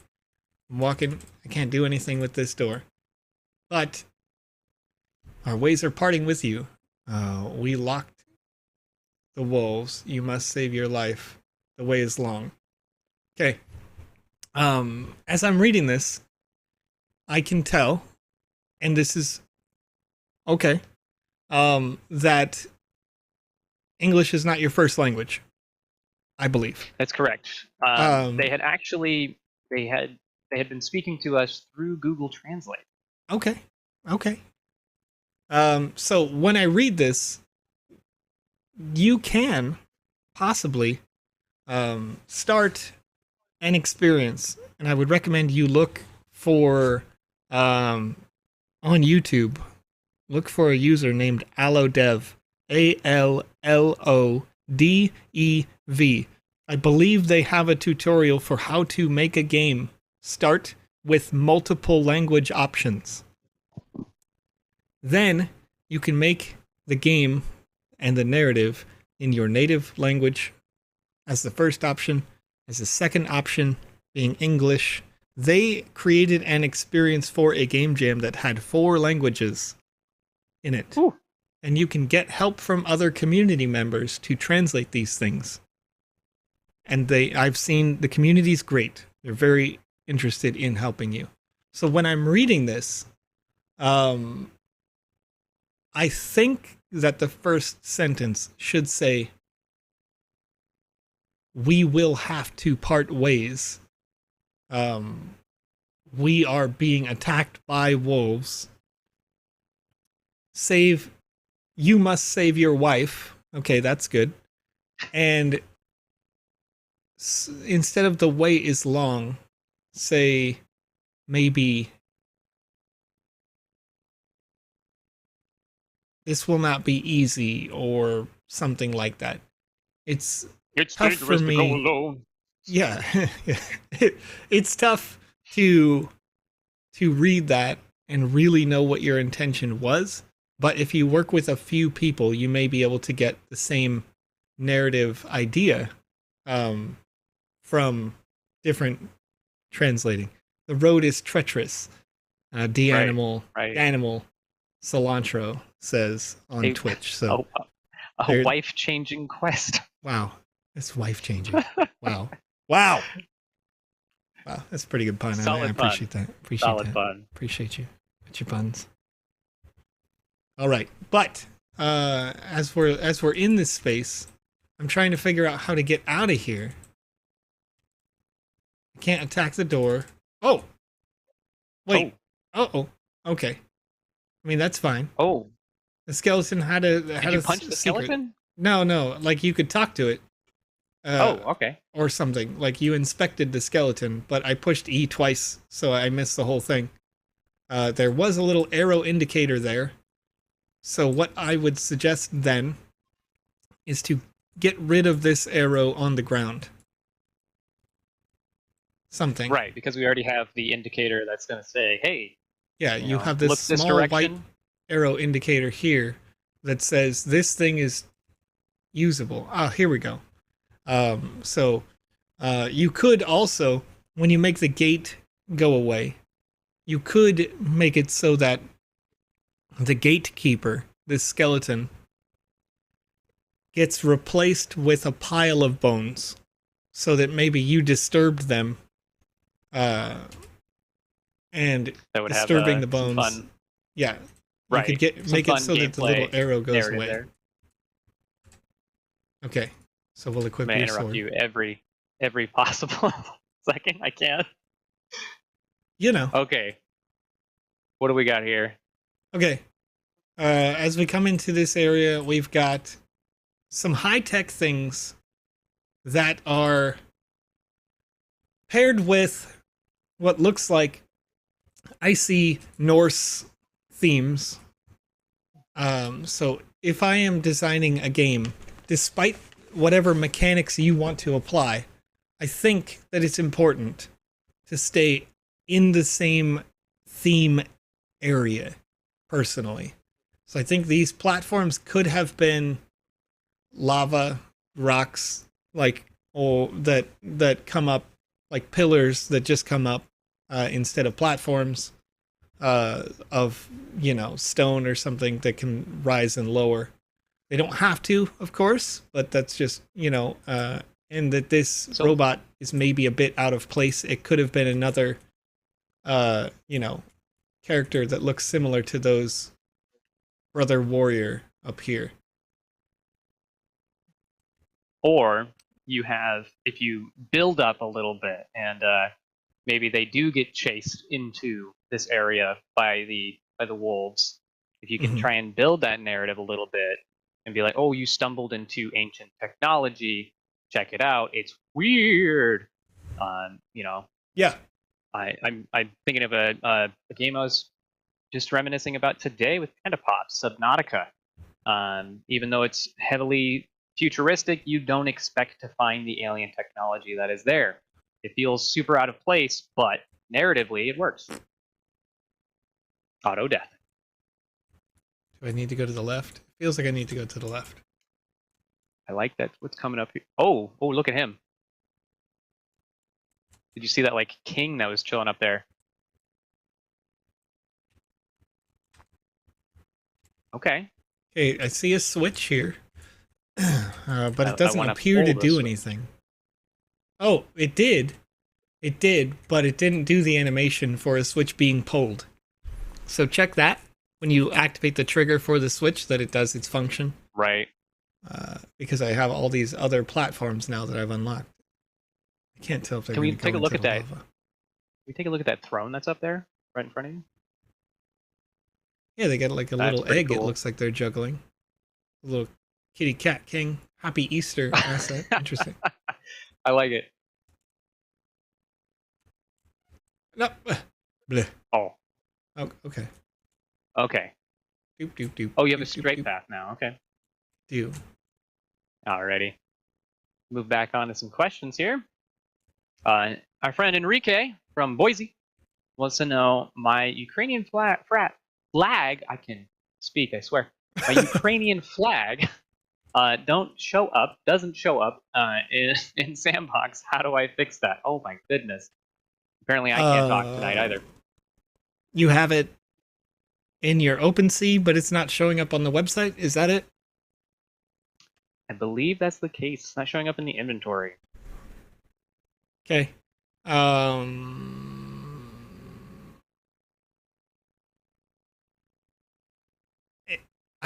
I'm walking. I can't do anything with this door. But our ways are parting with you. We locked the wolves. You must save your life. The way is long. Okay. As I'm reading this, I can tell, and this is okay, that English is not your first language, I believe. That's correct. They had been speaking to us through Google Translate. Okay. So when I read this, you can possibly start an experience, and I would recommend you look for on YouTube. Look for a user named Allodev, ALLODEV. I believe they have a tutorial for how to make a game start with multiple language options. Then you can make the game and the narrative in your native language as the first option, as the second option being English, They created an experience for a game jam that had 4 languages in it. Ooh. And you can get help from other community members to translate these things. And I've seen the community's great. They're very interested in helping you. So when I'm reading this, I think that the first sentence should say, "We will have to part ways. We are being attacked by wolves. You must save your wife." Okay, that's good. And instead of "the way is long," say maybe "this will not be easy," or something like that. It's tough for me. To go alone. Yeah, it's tough to read that and really know what your intention was. But if you work with a few people, you may be able to get the same narrative idea from different translating. "The road is treacherous." Animal Cilantro says on Twitch. So a wife-changing quest. Wow, it's wife-changing. Wow, that's a pretty good pun. I appreciate that. Appreciate you. Put your puns. All right, but as we're in this space, I'm trying to figure out how to get out of here. I can't attack the door. Oh, wait. Oh. Okay. I mean, that's fine. Oh, the skeleton had a Did you punch the skeleton? No. Like you could talk to it. Okay. Or something. Like you inspected the skeleton, but I pushed E twice, so I missed the whole thing. There was a little arrow indicator there. So what I would suggest then is to get rid of this arrow on the ground. Something. Right, because we already have the indicator that's going to say, hey. Yeah, you have this small white arrow indicator here that says this thing is usable. Ah, here we go. So you could also, when you make the gate go away, you could make it so that the gatekeeper, this skeleton, gets replaced with a pile of bones, so that maybe you disturbed them, and disturbing the bones. Fun. Yeah, right. You could make it so that the little arrow goes away. There. Okay, so we'll equip your sword. May interrupt you every possible second I can. You know. Okay. What do we got here? Okay. As we come into this area, we've got some high-tech things that are paired with what looks like icy Norse themes. So if I am designing a game, despite whatever mechanics you want to apply, I think that it's important to stay in the same theme area, personally. So I think these platforms could have been lava rocks, like, or that come up, like pillars that just come up instead of platforms of, stone or something that can rise and lower. They don't have to, of course, but that's just, and that this robot is maybe a bit out of place. It could have been another, character that looks similar to those brother warrior up here. Or you have, if you build up a little bit and maybe they do get chased into this area by the wolves, if you can try and build that narrative a little bit and be like, oh, you stumbled into ancient technology, check it out, it's weird. Yeah. I'm thinking of a game I was just reminiscing about today with PandaPops, Subnautica. Even though it's heavily futuristic, you don't expect to find the alien technology that is there. It feels super out of place, but narratively it works. Auto death. Do I need to go to the left? It feels like I need to go to the left. I like that. What's coming up here? Oh, look at him. Did you see that like king that was chilling up there? Okay. Okay, I see a switch here, but it doesn't I appear to do anything. Oh, it did. It did, but it didn't do the animation for a switch being pulled. So check that when you activate the trigger for the switch, that it does its function. Right. Because I have all these other platforms now that I've unlocked. I can't tell if they're Can we going to take go a look into at the that? lava. Can we take a look at that throne that's up there, right in front of you? Yeah, they got like a That's little egg. cool. It looks like they're juggling. A little kitty cat king. Happy Easter asset. Interesting. I like it. No. Bleh. Oh. Oh, okay. Okay. Doop, doop, doop, Oh, you have doop, a straight doop, path now. Okay. Do. Alrighty. Move back on to some questions here. Our friend Enrique from Boise wants to know my Ukrainian flag. I can speak, I swear. My Ukrainian flag doesn't show up in Sandbox. How do I fix that? Oh my goodness. Apparently I can't talk tonight either. You have it in your OpenSea, but it's not showing up on the website? Is that it? I believe that's the case. It's not showing up in the inventory. Okay. I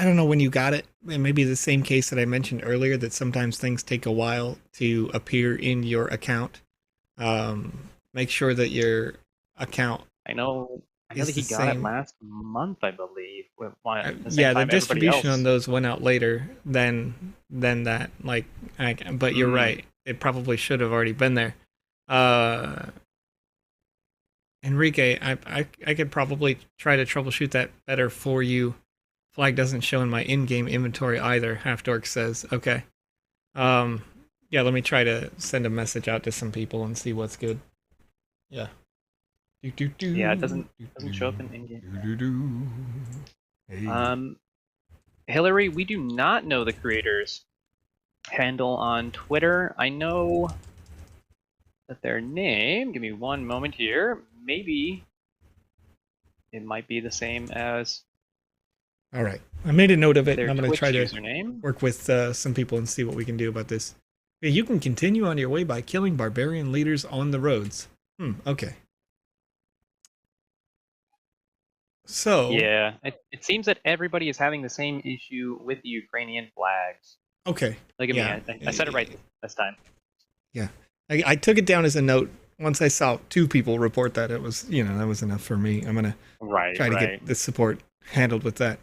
don't know when you got it. It may be the same case that I mentioned earlier, that sometimes things take a while to appear in your account. Make sure that your account. I know that he got it last month, I believe. The distribution on those went out later than that. But you're right. It probably should have already been there. Enrique, I could probably try to troubleshoot that better for you. Flag doesn't show in my in-game inventory either, Half Dork says. Okay. Yeah, let me try to send a message out to some people and see what's good. Yeah. Yeah, it doesn't show up in in-game. Hey. Hillary, we do not know the creator's handle on Twitter. I know that their name, give me one moment here, maybe it might be the same as... All right, I made a note of it, and I'm going to try to work with some people and see what we can do about this. Okay, you can continue on your way by killing barbarian leaders on the roads. Okay. So... Yeah, it seems that everybody is having the same issue with the Ukrainian flags. Okay. Look at me, I said it right this time. Yeah. I took it down as a note. Once I saw 2 people report that, it was, that was enough for me. I'm going to try to get the support handled with that.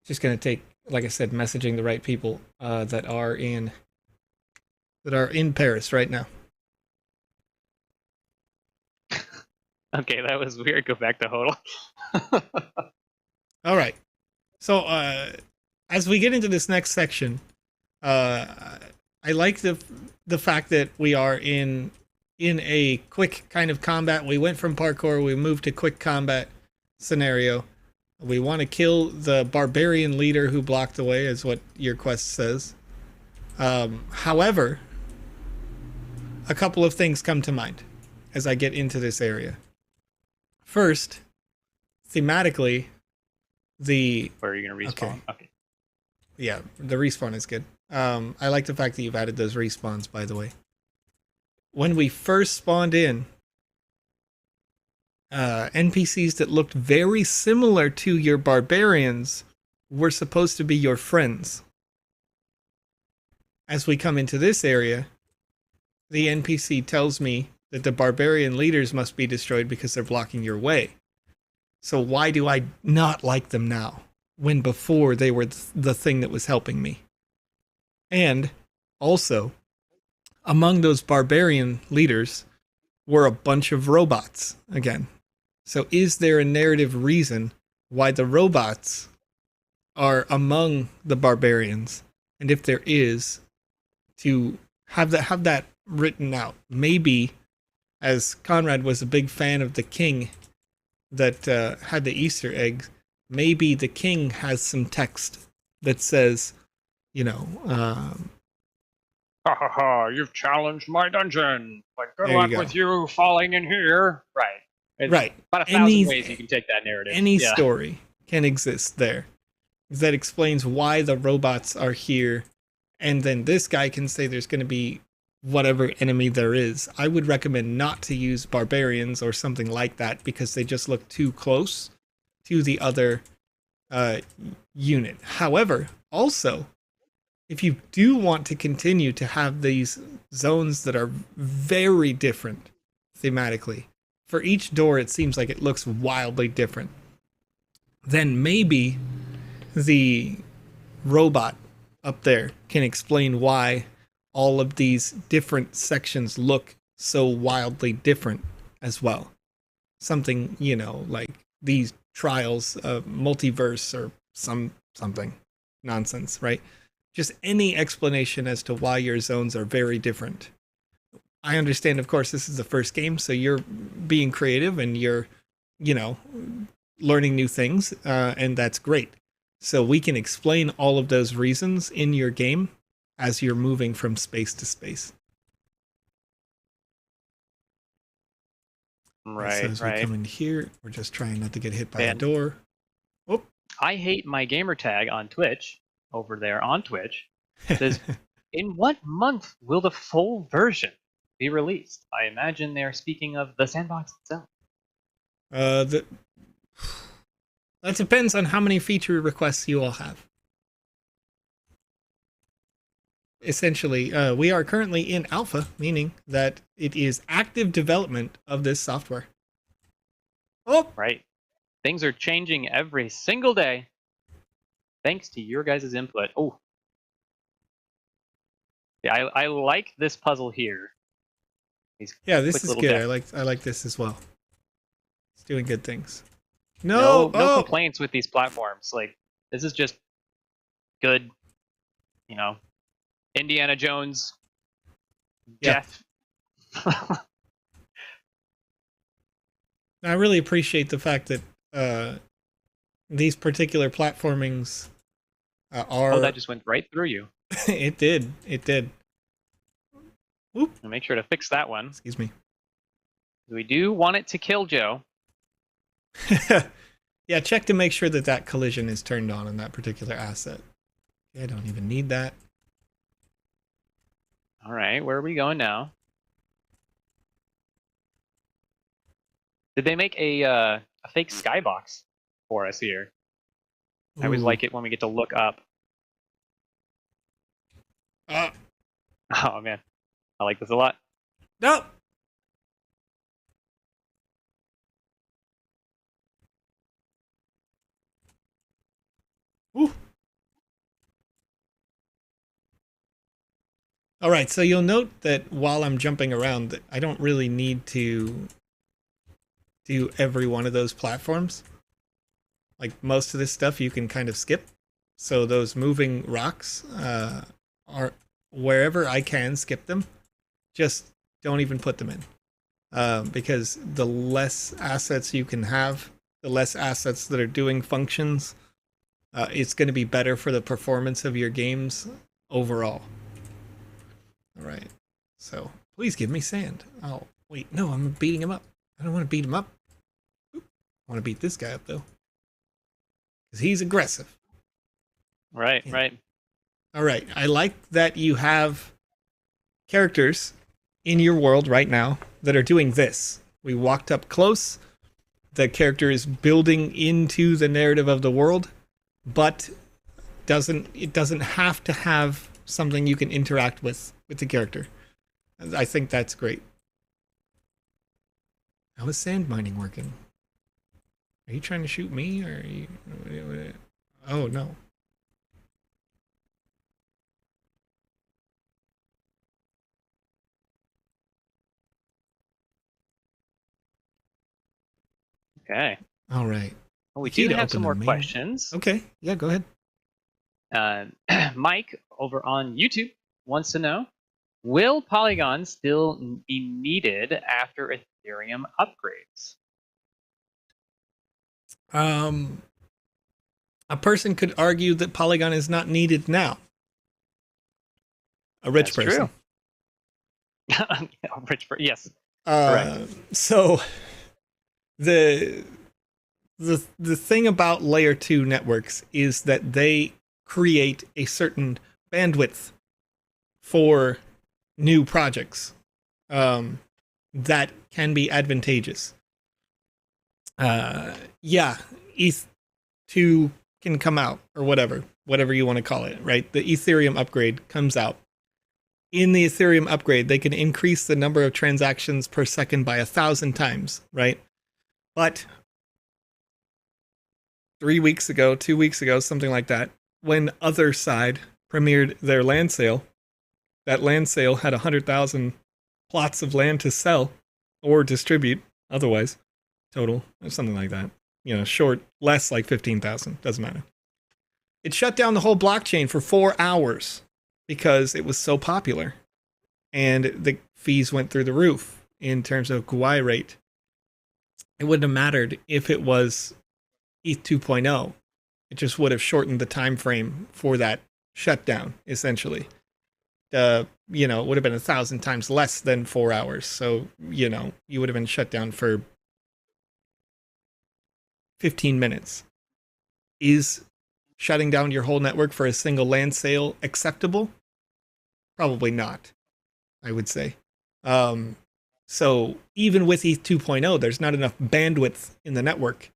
Just going to take, like I said, messaging the right people that are in Paris right now. Okay, that was weird. Go back to HODL. All right. So as we get into this next section, I like the fact that we are in a quick kind of combat. We went from parkour, we moved to quick combat scenario. We want to kill the barbarian leader who blocked the way, is what your quest says. However, a couple of things come to mind as I get into this area. First, thematically, where are you going to respawn? Okay. Yeah, the respawn is good. I like the fact that you've added those respawns, by the way. When we first spawned in, NPCs that looked very similar to your barbarians were supposed to be your friends. As we come into this area, the NPC tells me that the barbarian leaders must be destroyed because they're blocking your way. So why do I not like them now, when before they were the thing that was helping me? And also, among those barbarian leaders were a bunch of robots again. So is there a narrative reason why the robots are among the barbarians? And if there is, to have that written out. Maybe, as Conrad was a big fan of the king that had the Easter eggs, maybe the king has some text that says, Ha ha ha! You've challenged my dungeon. But good luck with you falling in here. Right. It's right. About 1,000 ways you can take that narrative. Any story can exist there. That explains why the robots are here, and then this guy can say there's going to be whatever enemy there is. I would recommend not to use barbarians or something like that because they just look too close to the other unit. However, also, if you do want to continue to have these zones that are very different thematically, for each door it seems like it looks wildly different, then maybe the robot up there can explain why all of these different sections look so wildly different as well. Something, you know, like these trials of multiverse or something nonsense, right? Just any explanation as to why your zones are very different. I understand, of course, this is the first game, so you're being creative and you're, you know, learning new things, and that's great. So we can explain all of those reasons in your game as you're moving from space to space. Right, so as right. we come in here, we're just trying not to get hit by a door. Oh. I hate my gamer tag on Twitch, over there on Twitch. It says, in what month will the full version be released? I imagine they're speaking of the Sandbox itself. That depends on how many feature requests you all have. Essentially, we are currently in alpha, meaning that it is active development of this software. Oh! Right. Things are changing every single day, thanks to your guys' input. Oh. Yeah, I like this puzzle here. Yeah, this is good. I like this as well. It's doing good things. No complaints with these platforms. Like, this is just good, you know, Indiana Jones death. I really appreciate the fact that these particular platformings are... Oh, that just went right through you. It did. It did. Whoop. I'll make sure to fix that one. Excuse me. We do want it to kill Joe. Yeah, check to make sure that that collision is turned on in that particular asset. Yeah, I don't even need that. All right, where are we going now? Did they make a fake skybox for us here? Ooh. I always like it when we get to look up. Oh, man. I like this a lot. No! Ooh. All right, so you'll note that while I'm jumping around, that I don't really need to do every one of those platforms. Like, most of this stuff you can kind of skip. So those moving rocks are wherever I can skip them. Just don't even put them in. Because the less assets you can have, the less assets that are doing functions, it's going to be better for the performance of your games overall. All right. So please give me sand. Oh, wait. No, I'm beating him up. I don't want to beat him up. I want to beat this guy up, though. Because he's aggressive. Right, yeah. Right. All right. I like that you have characters in your world right now that are doing this. We walked up close. The character is building into the narrative of the world, but it doesn't have to have something you can interact with the character. I think that's great. How is sand mining working? Are you trying to shoot me, or are you... Oh, no. Okay. All right. Well, we do have some more questions. Okay. Yeah, go ahead. Mike over on YouTube wants to know, will Polygon still be needed after Ethereum upgrades? A person could argue that Polygon is not needed now. A rich person. True. A rich person. Yes. Correct. So the thing about layer 2 networks is that they create a certain bandwidth for new projects that can be advantageous. Yeah, ETH2 can come out, or whatever you want to call it, right? The Ethereum upgrade comes out. In the Ethereum upgrade, they can increase the number of transactions per second by 1,000 times, right? But 3 weeks ago, 2 weeks ago, something like that, when Other Side premiered their land sale, that land sale had 100,000 plots of land to sell or distribute, otherwise, total, or something like that. Short, less like 15,000, doesn't matter. It shut down the whole blockchain for 4 hours because it was so popular. And the fees went through the roof in terms of GUI rate. It wouldn't have mattered if it was ETH 2.0. It just would have shortened the time frame for that shutdown, essentially. It would have been 1,000 times less than 4 hours. So, you would have been shut down for 15 minutes. Is shutting down your whole network for a single land sale acceptable? Probably not, I would say. So even with ETH 2.0, there's not enough bandwidth in the network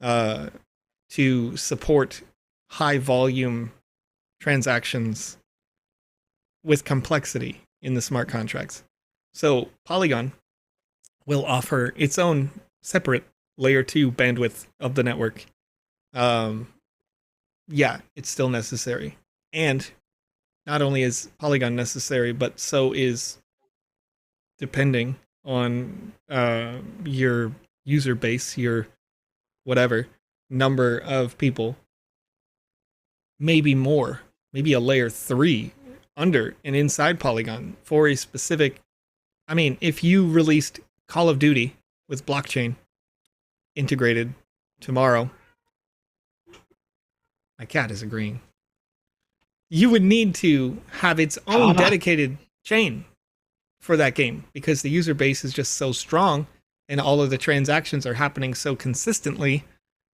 to support high volume transactions with complexity in the smart contracts. So Polygon will offer its own separate layer 2 bandwidth of the network. Yeah, it's still necessary. And not only is Polygon necessary, but so is, depending on your user base, your whatever number of people, maybe more, maybe a layer 3 under and inside Polygon for a specific. I mean, if you released Call of Duty with blockchain integrated tomorrow, my cat is agreeing, you would need to have its own dedicated chain for that game because the user base is just so strong and all of the transactions are happening so consistently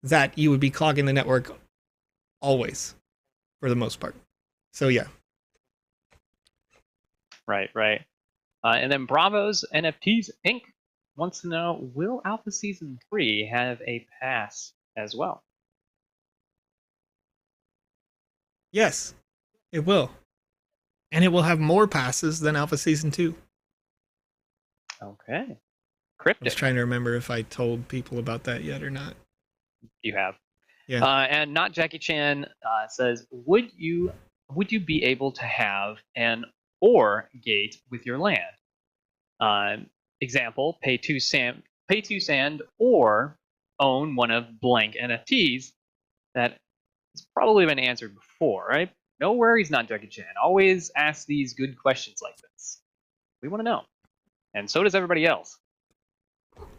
that you would be clogging the network always, for the most part. So yeah. Right. And then Bravo's NFTs Inc. wants to know, will Alpha Season 3 have a pass as well? Yes, it will. And it will have more passes than Alpha Season 2. Okay. Cryptic. I was trying to remember if I told people about that yet or not. You have. Yeah. And Not Jackie Chan says, would you be able to have an OR gate with your land? Example, pay 2 sand, or own one of blank NFTs. That has probably been answered before, right? No worries, Not Jackie Chan. Always ask these good questions like this. We want to know, and so does everybody else.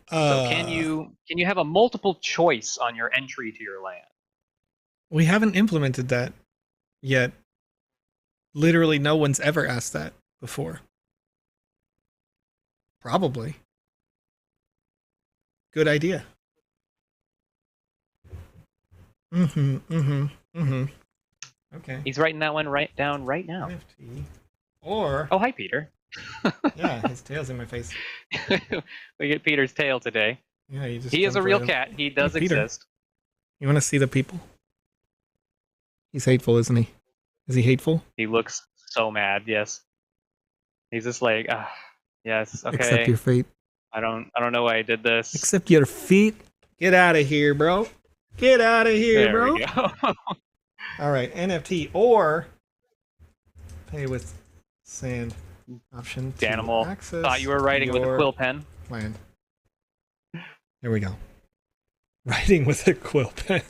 So can you have a multiple choice on your entry to your land? We haven't implemented that yet. Literally no one's ever asked that before. Probably. Good idea. Okay. He's writing that one down right now. NFT. Or... Oh, hi, Peter. Yeah, his tail's in my face. We get Peter's tail today. Yeah, he is a real cat. He does exist. You want to see the people? He's hateful, isn't he? Is he hateful? He looks so mad. Yes. He's just like, yes, okay. Accept your fate. I don't know why I did this. Accept your feet. Get out of here, bro. Get out of here, there bro. We go. All right, NFT or pay with sand option. Danimal, thought you were writing with a quill pen. Land. There we go. Writing with a quill pen.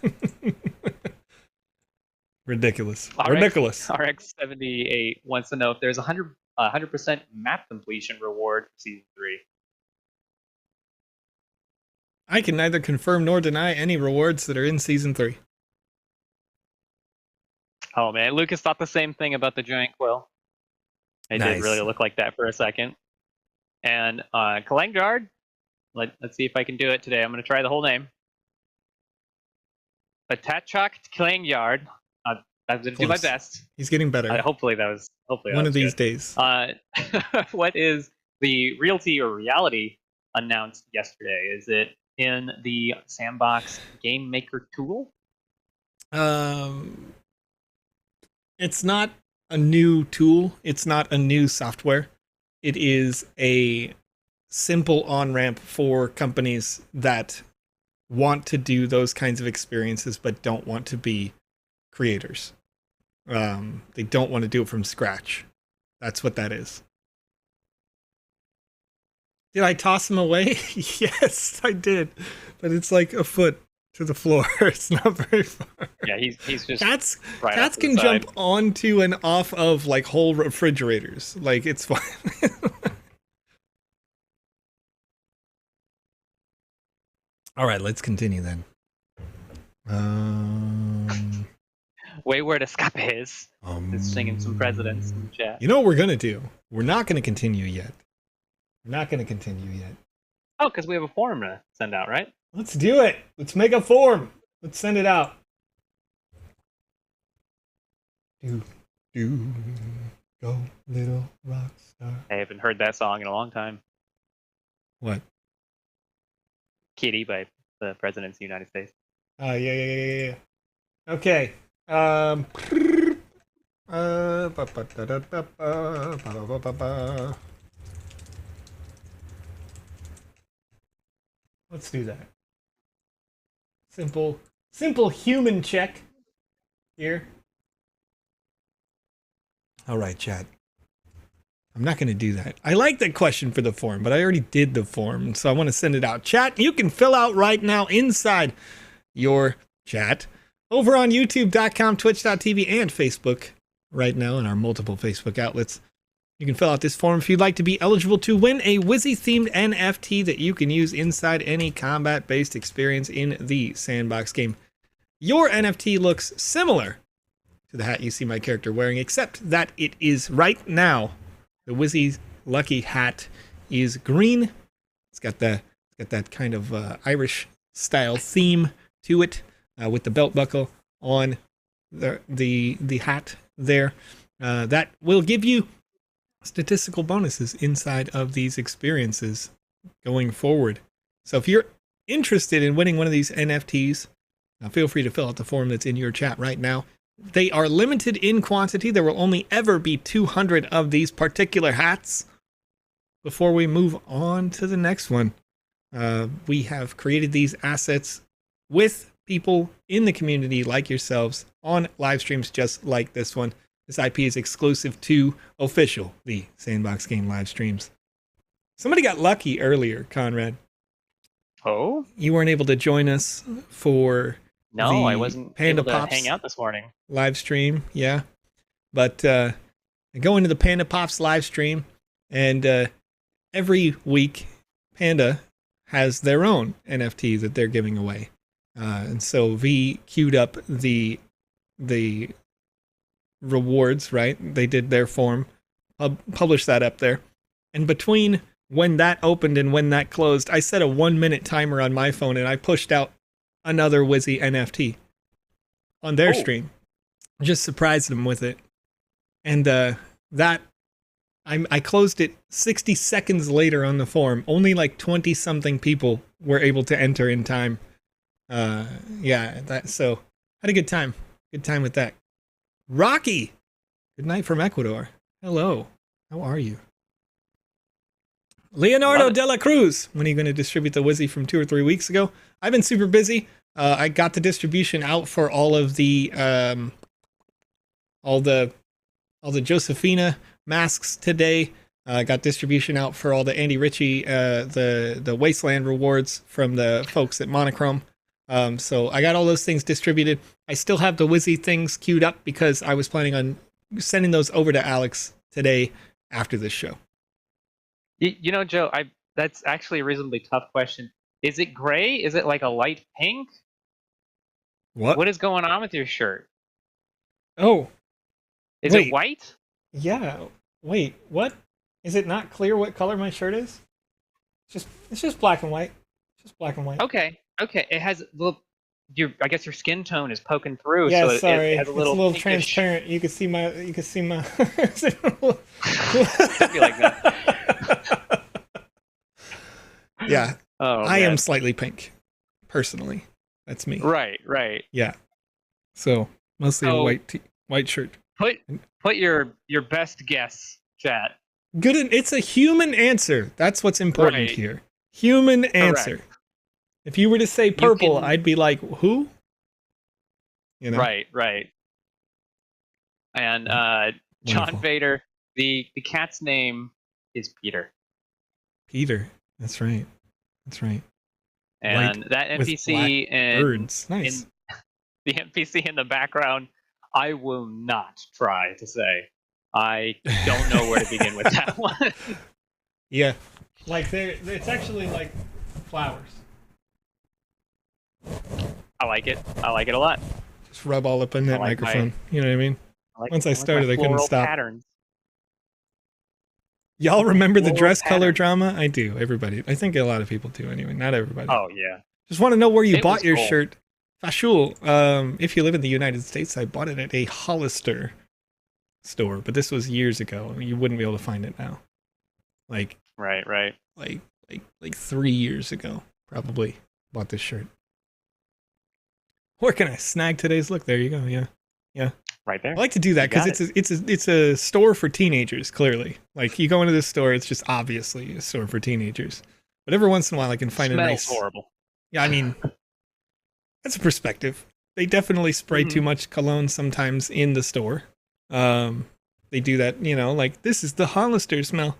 Ridiculous. Ridiculous. RX78 wants to know if there's 100% map completion reward for Season 3. I can neither confirm nor deny any rewards that are in Season 3. Oh man, Lucas thought the same thing about the giant quill. It Nice. did really look like that for a second. And Kalangjard, let's see if I can do it today. I'm going to try the whole name. Atachak Kalangjard. I'm going to do my best. He's getting better. Hopefully that was one of these days. What is the realty or reality announced yesterday? Is it in the Sandbox Game Maker tool? It's not a new tool. It's not a new software. It is a simple on-ramp for companies that want to do those kinds of experiences but don't want to be creators. They don't want to do it from scratch. That's what that is. Did I toss him away? Yes, I did. But it's like a foot to the floor. It's not very far. Yeah, he's just cats right cats can jump onto and off of like whole refrigerators. Like it's fine. All right, let's continue then. Wayward Escapes is singing some presidents in the chat. You know what we're gonna do? We're not gonna continue yet. We're not gonna continue yet. Oh, because we have a form to send out, right? Let's do it. Let's make a form. Let's send it out. Do go little rock star. I haven't heard that song in a long time. What? Kitty by the Presidents of the United States. Oh, yeah. Okay. Let's do that. Simple human check here. All right, chat. I'm not going to do that. I like that question for the form, but I already did the form, so I want to send it out. Chat, you can fill out right now inside your chat over on youtube.com, twitch.tv, and Facebook right now in our multiple Facebook outlets. You can fill out this form if you'd like to be eligible to win a Wizzy-themed NFT that you can use inside any combat-based experience in the Sandbox game. Your NFT looks similar to the hat you see my character wearing, except that it is right now. The Wizzy's lucky hat is green. It's got that kind of Irish style theme to it, with the belt buckle on the hat there. That will give you statistical bonuses inside of these experiences going forward. So if you're interested in winning one of these NFTs, feel free to fill out the form that's in your chat right now. They are limited in quantity. There will only ever be 200 of these particular hats before we move on to the next one. We have created these assets with people in the community like yourselves on live streams just like this one. This IP is exclusive to the Sandbox game live streams. Somebody got lucky earlier, Conrad. Oh? You weren't able to join us for No, I wasn't able to PandaPops hang out this morning. live stream, yeah. But I go into the PandaPops live stream, and every week Panda has their own NFT that they're giving away. And so V queued up the rewards, right? They did their form, published that up there. And between when that opened and when that closed, I set a 1-minute timer on my phone, and I pushed out another Wizzy NFT on their stream. Just surprised them with it. And that I closed it 60 seconds later on the forum. Only like 20-something people were able to enter in time. So had a good time. Good time with that. Rocky! Good night from Ecuador. Hello. How are you? Leonardo de la Cruz. When are you going to distribute the Wizzy from 2 or 3 weeks ago? I've been super busy. I got the distribution out for all of the Josephina masks today. I got distribution out for all the Andy Ritchie, the Wasteland rewards from the folks at Monochrome. So I got all those things distributed. I still have the Wizzy things queued up because I was planning on sending those over to Alex today after this show. You know, Joe, that's actually a reasonably tough question. Is it gray? Is it like a light pink? What is going on with your shirt? Oh. Is it white? Yeah. Wait, what? Is it not clear what color my shirt is? It's just black and white. It's just black and white. Okay. It has little. I guess your skin tone is poking through, Yeah, so sorry. it has a little. It's a little pinkish... transparent. You can see my. Don't be like that. Yeah. Oh, I am slightly pink, personally. That's me. Right. Yeah. So mostly a white shirt. Put your best guess, chat. Good. It's a human answer. That's what's important here. Human answer. Correct. If you were to say purple, I'd be like, who? You know? Right. And John Vader, the cat's name is Peter. Peter. That's right. And that NPC and birds. Nice. The NPC in the background, I will not try to say. I don't know where to begin with that one. Yeah. Like it's actually like flowers. I like it a lot. Just rub all up in that microphone. You know what I mean? Once I started, I couldn't stop. Patterns. Y'all remember the dress color drama? I do. Everybody. I think a lot of people do anyway. Not everybody. Oh, yeah. Just want to know where you bought your shirt. Fashul, if you live in the United States, I bought it at a Hollister store, but this was years ago. You wouldn't be able to find it now. Like Right. Like 3 years ago, probably bought this shirt. Where can I snag today's look? There you go. Yeah. Right there. I like to do that because it's a store for teenagers. Clearly, like you go into this store, it's just obviously a store for teenagers. But every once in a while, I can find a nice. Horrible. Yeah, I mean, that's a perspective. They definitely spray too much cologne sometimes in the store. They do that, like this is the Hollister smell.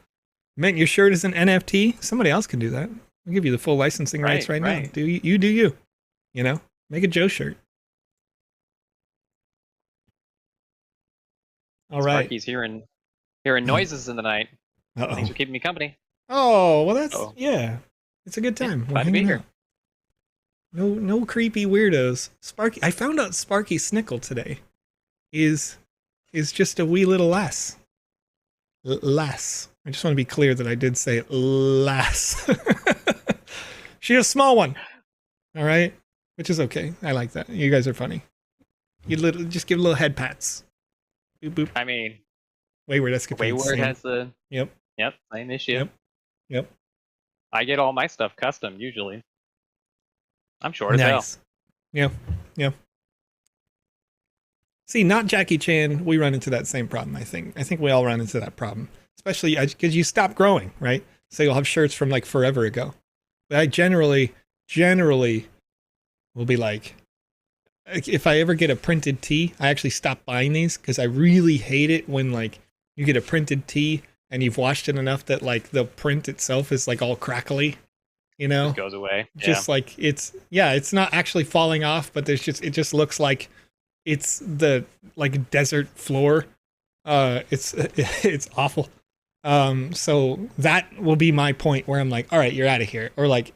Meant your shirt is an NFT. Somebody else can do that. I'll give you the full licensing rights right now. Do you? Make a Joe shirt. All right. Sparky's hearing noises in the night. Thanks for keeping me company. Oh, well, that's yeah. It's a good time. Glad to be here. No creepy weirdos. Sparky, I found out Sparky Snickle today is just a wee little lass. Lass. I just want to be clear that I did say lass. She's a small one. All right, which is okay. I like that. You guys are funny. You just give little head pats. Boop, boop. I mean, Wayward Escapades. Wayward has the Yep, same issue. Yep. I get all my stuff custom usually. I'm short as hell. Yeah. See, not Jackie Chan. We run into that same problem. I think we all run into that problem, especially because you stop growing, right? So you'll have shirts from like forever ago. But I generally will be like, if I ever get a printed tee, I actually stop buying these because I really hate it when like you get a printed tee and you've washed it enough that like the print itself is like all crackly, It just goes away. Just like it's not actually falling off, but it just looks like it's the like desert floor. It's awful. So that will be my point where I'm like, all right, you're out of here. Or like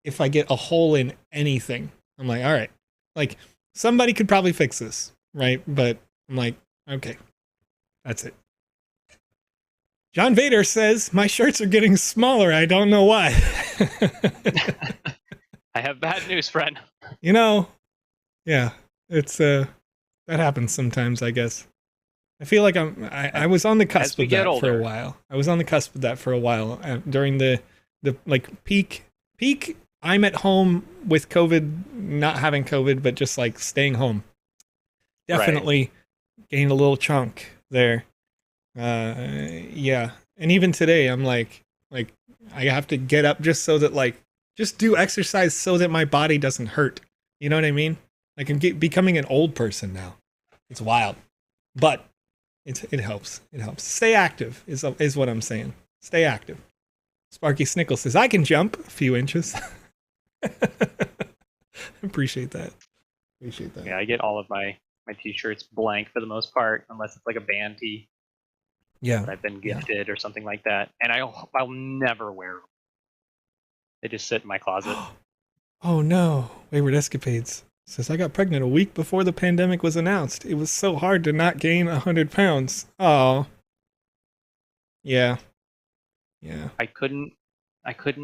if I get a hole in anything, I'm like, all right, like somebody could probably fix this, right? But I'm like, okay, that's it. John Vader says, my shirts are getting smaller. I don't know why. I have bad news, friend. Yeah, it's, that happens sometimes, I guess. I feel like I was on the cusp of that for a while. During the like peak, I'm at home with COVID, not having COVID, but just like staying home. Definitely gained a little chunk there. Yeah. And even today, I'm like I have to get up just so that like, just do exercise so that my body doesn't hurt. You know what I mean? Like I'm becoming an old person now. It's wild, but it helps. It helps. Stay active is what I'm saying. Stay active. Sparky Snickle says, I can jump a few inches. Appreciate that. Yeah, I get all of my t-shirts blank for the most part, unless it's like a band tee. Yeah. That I've been gifted or something like that. And I'll never wear them. They just sit in my closet. Oh no. Wayward Escapades says, I got pregnant a week before the pandemic was announced. It was so hard to not gain 100 pounds. Oh. Yeah. I couldn't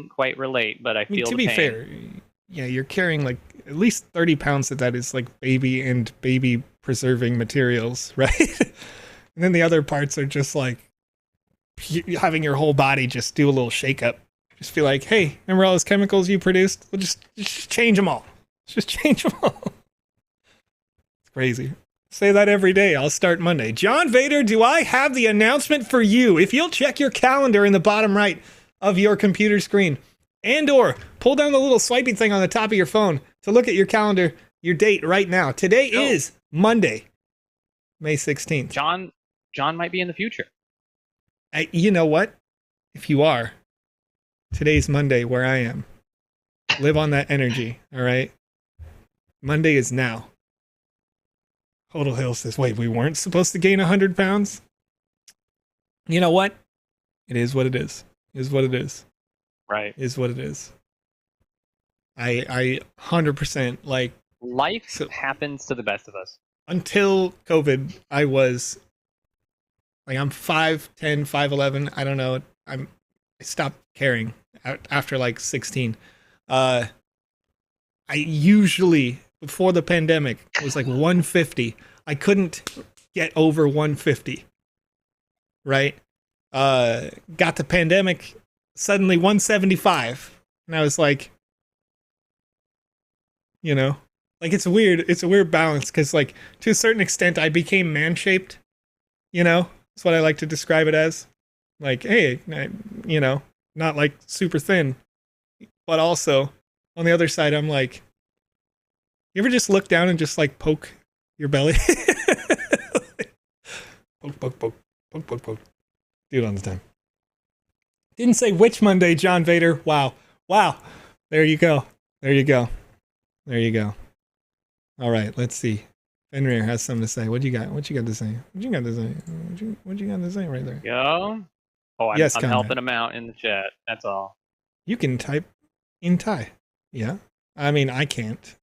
quite relate, but I feel to the be pain. fair, yeah, you're carrying like at least 30 pounds of that is like baby preserving materials, right? And then the other parts are just like having your whole body just do a little shake up. Just be like, hey, remember all those chemicals you produced? We'll just change them all. Just change them all. It's crazy. Say that every day. I'll start Monday. John Vader, do I have the announcement for you? If you'll check your calendar in the bottom right of your computer screen, and or pull down the little swiping thing on the top of your phone to look at your calendar, your date right now. Today is Monday, May 16th. John might be in the future. You know what? If you are, today's Monday where I am. Live on that energy, all right? Monday is now. Hodel Hill says, wait, we weren't supposed to gain 100 pounds? You know what? It is what it is. It is what it is. Right. Is what it is. I 100% like... Life happens to the best of us. Until COVID, I was... Like, I'm 5'10", 5'11", I don't know. I stopped caring after, like, 16. I usually, before the pandemic, was like 150. I couldn't get over 150. Right? Got the pandemic, suddenly 175. And I was like, you know, like it's a weird balance because, like, to a certain extent, I became man-shaped, you know? That's what I like to describe it as. Like, hey, you know, not like super thin. But also, on the other side, I'm like, you ever just look down and just like poke your belly? Poke. Do it on the time. Didn't say which Monday, John Vader. Wow. There you go. All right, let's see. Fenrir has something to say. What you got to say? What you got to say right there? Yo. Oh, I'm helping him out in the chat. That's all. You can type in Thai. Yeah. I mean, I can't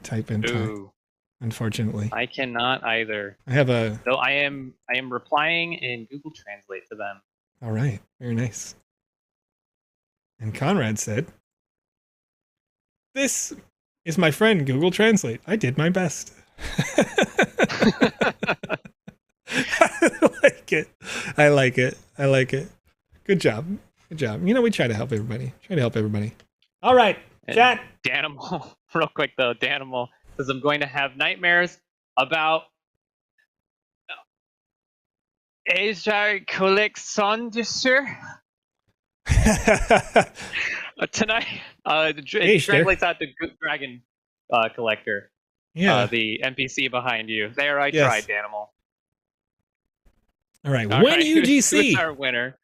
type in Thai, unfortunately. I cannot either. So I am replying in Google Translate to them. All right. Very nice. And Conrad said, "This is my friend Google Translate. I did my best." I like it. Good job. You know, we try to help everybody. All right, chat. Danimal, real quick though, Danimal says I'm going to have nightmares about Asia Collection tonight. It translates out to Good Dragon Collector. Yeah. The NPC behind you. There, I tried, Danimal. All right. When UGC? Who's our winner?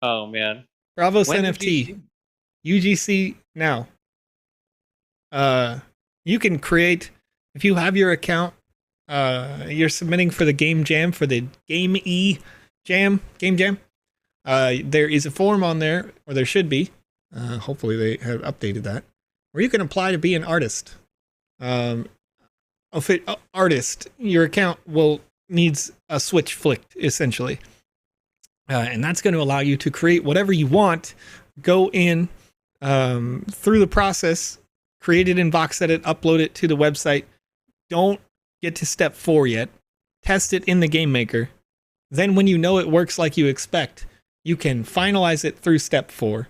Oh, man. Bravos NFT. UGC now. You can create, if you have your account, you're submitting for the Game Jam, for the Game Jam. There is a form on there, or there should be. Hopefully they have updated that, where you can apply to be an artist. Artist, your account needs a switch flicked, essentially. And that's going to allow you to create whatever you want, go in through the process, create it in VoxEdit, upload it to the website. Don't get to step 4 yet. Test it in the Game Maker. Then when you know it works like you expect, you can finalize it through step 4.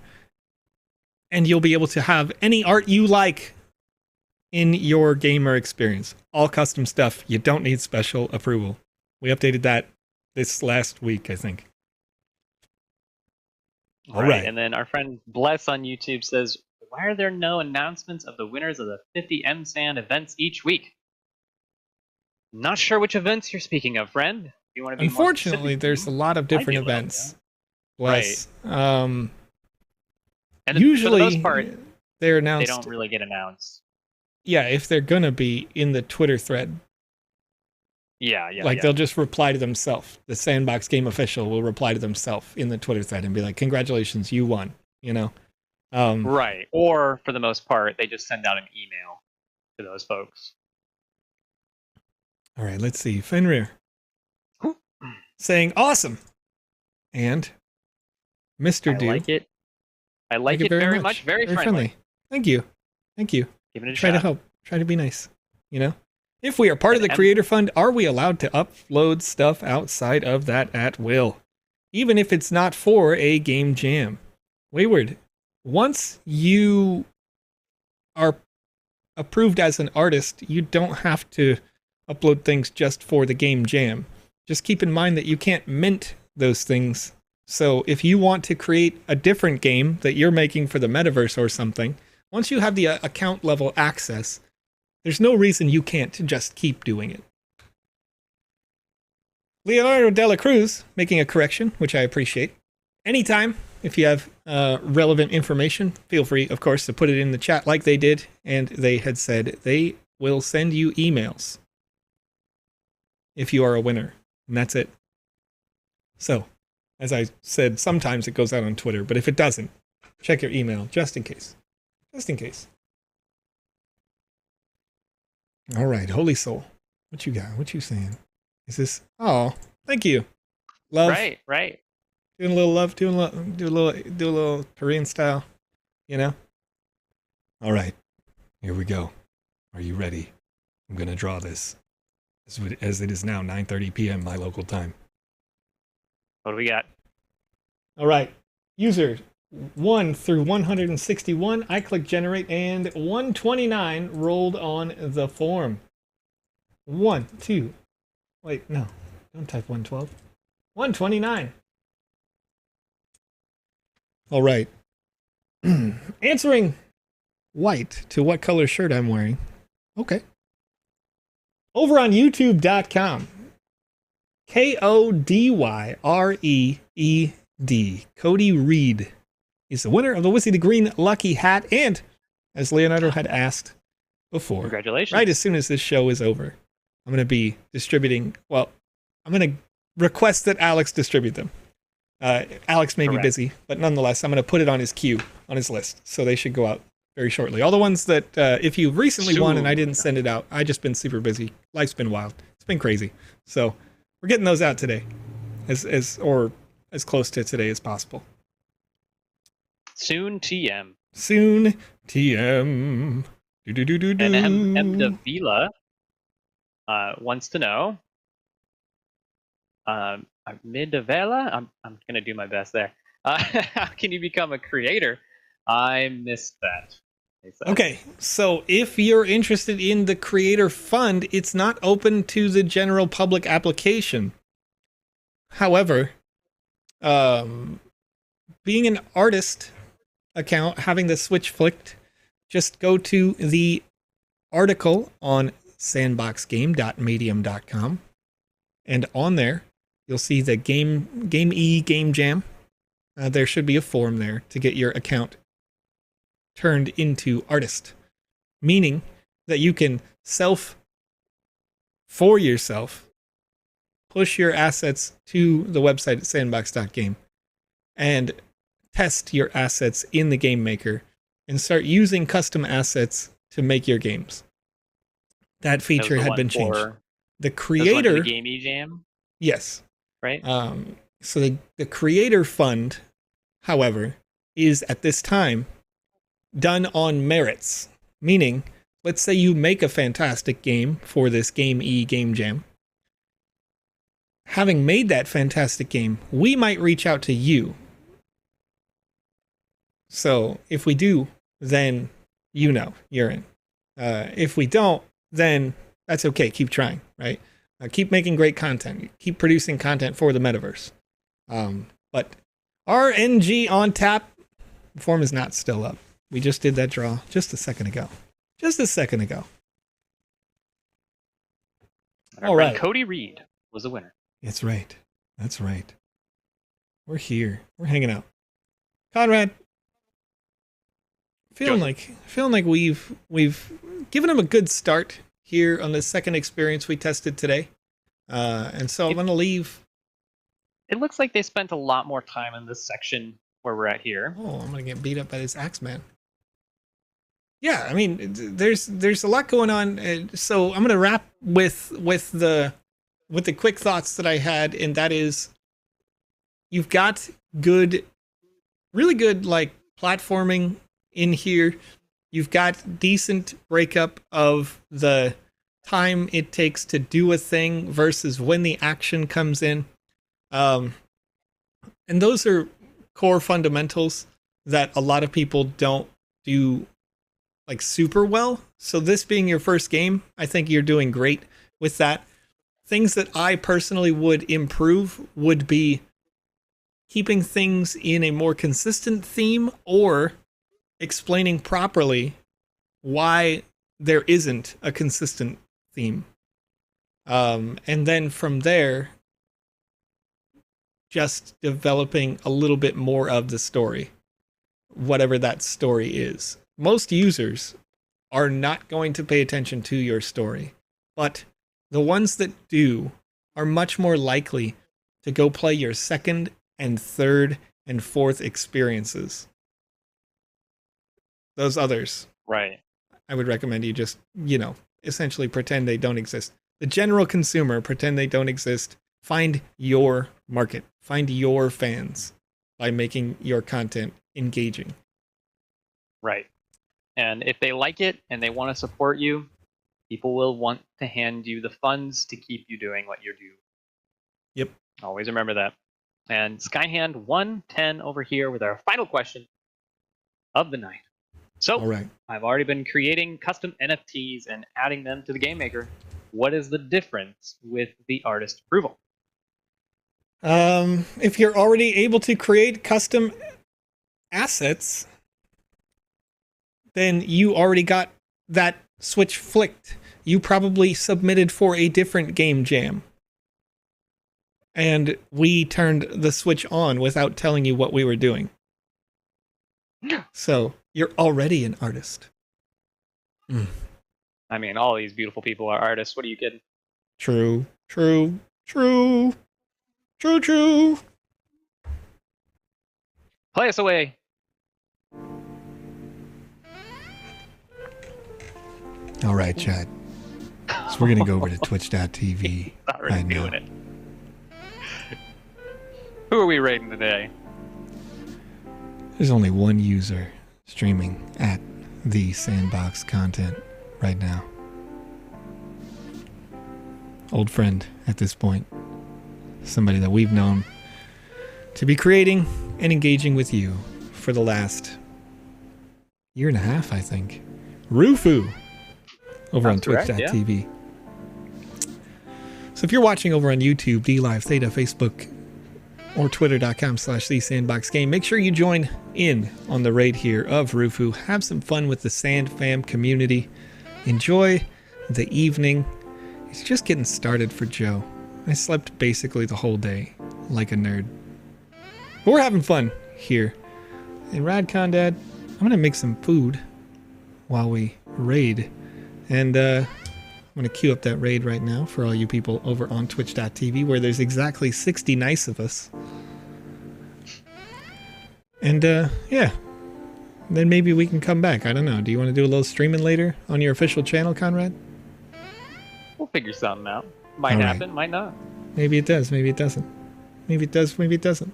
And you'll be able to have any art you like in your gamer experience. All custom stuff. You don't need special approval. We updated that this last week, I think. All right. And then our friend Bless on YouTube says, why are there no announcements of the winners of the 50 MSAN events each week? Not sure which events you're speaking of, friend. You want to be Unfortunately, there's a lot of different events. Bless. Right. And usually, for the most part, they're announced. They don't really get announced. Yeah, if they're gonna be in the Twitter thread. Yeah. They'll just reply to themselves. The Sandbox Game official will reply to themselves in the Twitter thread and be like, "Congratulations, you won." You know. Right. Or for the most part, they just send out an email to those folks. All right. Let's see. Fenrir saying awesome, and Mr. Do. I like it. I like it very much. Very friendly. Thank you. Thank you. Give it a Try shot. to help. Try to be nice. You know? If we are part of the Creator Fund, are we allowed to upload stuff outside of that at will? Even if it's not for a game jam. Wayward, once you are approved as an artist, you don't have to upload things just for the game jam. Just keep in mind that you can't mint those things. So if you want to create a different game that you're making for the metaverse or something, once you have the account level access, there's no reason you can't just keep doing it. Leonardo Dela Cruz making a correction, which I appreciate. Anytime, if you have relevant information, feel free, of course, to put it in the chat like they did. And they had said they will send you emails if you are a winner. And that's it. So, as I said, sometimes it goes out on Twitter. But if it doesn't, check your email just in case. Just in case. All right, Holy Soul. What you got? What you saying? Is this? Oh, thank you. Love. Right. Doing a little love, do a little Korean style, you know? All right, here we go. Are you ready? I'm gonna draw this as it is now 9:30 p.m. my local time. What do we got? All right, user 1 through 161. I click generate and 129 rolled on the form. 1, 2. Wait, no, don't type 112. 129. All right. Answering white to what color shirt I'm wearing. Okay. Over on YouTube.com. KODYREED. Cody Reed is the winner of the Wizzy the Green Lucky Hat. And, as Leonardo had asked before, congratulations. Right as soon as this show is over, I'm going to be distributing, well, I'm going to request that Alex distribute them. Alex may be busy, but nonetheless, I'm going to put it on his queue, on his list. So they should go out very shortly. All the ones that, if you've recently won and I didn't send it out, I just been super busy. Life's been wild. It's been crazy. So we're getting those out today, as close to today as possible. Soon TM. Soon TM. And M. Davila wants to know. Midavela? I'm gonna do my best there. How can you become a creator? I missed that. Okay, so if you're interested in the Creator Fund, it's not open to the general public application. However, being an artist account, having the switch flicked, just go to the article on sandboxgame.medium.com, and on there, you'll see the Game Jam. There should be a form there to get your account turned into artist, meaning that you can for yourself, push your assets to the website at sandbox.game and test your assets in the Game Maker and start using custom assets to make your games. That feature had been changed. The creator... The Game Jam? Yes. Right? So the Creator Fund, however, is at this time done on merits. Meaning, let's say you make a fantastic game for this Game Jam. Having made that fantastic game, we might reach out to you. So if we do, then you know you're in. If we don't, then that's okay. Keep trying, right? Keep making great content. Keep producing content for the metaverse. But RNG on tap. The form is not still up. We just did that draw just a second ago. All right. Cody Reed was the winner. That's right. We're here. We're hanging out. Conrad, feeling like we've given him a good start here on the second experience we tested today. And so I'm going to leave. It looks like they spent a lot more time in this section where we're at here. Oh, I'm going to get beat up by this Axeman. Yeah, I mean, there's a lot going on. So I'm going to wrap with the quick thoughts that I had, and that is, you've got good really good like platforming in here. You've got decent breakup of the time it takes to do a thing versus when the action comes in. And those are core fundamentals that a lot of people don't do like super well. So this being your first game, I think you're doing great with that. Things that I personally would improve would be keeping things in a more consistent theme or explaining properly why there isn't a consistent theme. And then from there, just developing a little bit more of the story, whatever that story is. Most users are not going to pay attention to your story, but the ones that do are much more likely to go play your second and third and fourth experiences. Those others. Right. I would recommend you just, essentially pretend they don't exist. The general consumer, pretend they don't exist. Find your market. Find your fans by making your content engaging. Right. And if they like it and they want to support you, people will want to hand you the funds to keep you doing what you do. Yep. Always remember that. And Skyhand 110 over here with our final question of the night. So, all right. I've already been creating custom NFTs and adding them to the Game Maker. What is the difference with the artist approval? If you're already able to create custom assets, then you already got that switch flicked. You probably submitted for a different game jam. And we turned the switch on without telling you what we were doing. So, you're already an artist. I mean, all these beautiful people are artists. What are you kidding? True. Play us away. All right, chat. So we're going to go over to twitch.tv right now. It. Who are we rating today? There's only one user streaming at the Sandbox content right now. Old friend at this point. Somebody that we've known to be creating and engaging with you for the last year and a half, I think. Rufu over on twitch.tv. So if you're watching over on YouTube, DLive, Theta, Facebook, or twitter.com/thesandboxgame, make sure you join in on the raid here of Rufu. Have some fun with the Sand Fam community. Enjoy the evening. It's just getting started for Joe. I slept basically the whole day, like a nerd. But we're having fun here. And Radcon Dad, I'm going to make some food while we raid. And I'm going to queue up that raid right now for all you people over on twitch.tv, where there's exactly 60 nice of us. And yeah, then maybe we can come back. I don't know. Do you want to do a little streaming later on your official channel, Conrad? We'll figure something out. Might happen, might not. Maybe it does, maybe it doesn't. Maybe it does, maybe it doesn't.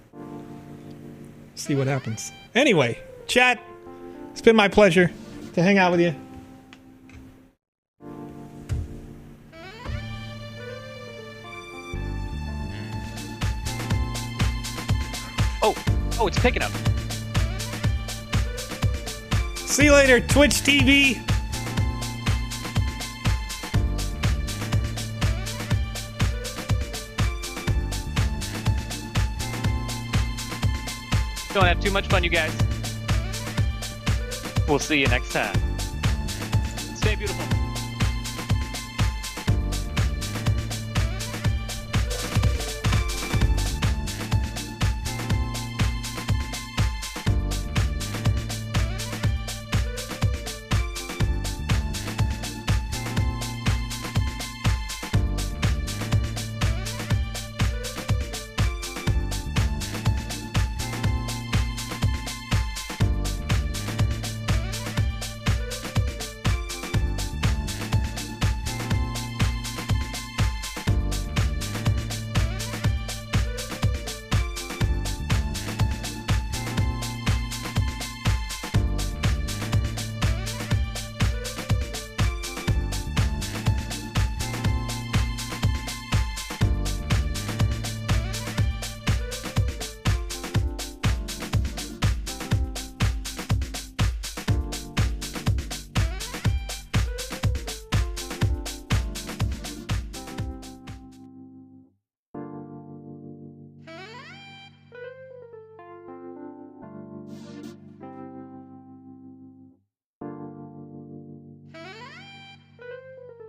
See what happens. Anyway, chat, it's been my pleasure to hang out with you. Oh, it's picking up. See you later, Twitch TV. Don't have too much fun, you guys. We'll see you next time. Stay beautiful.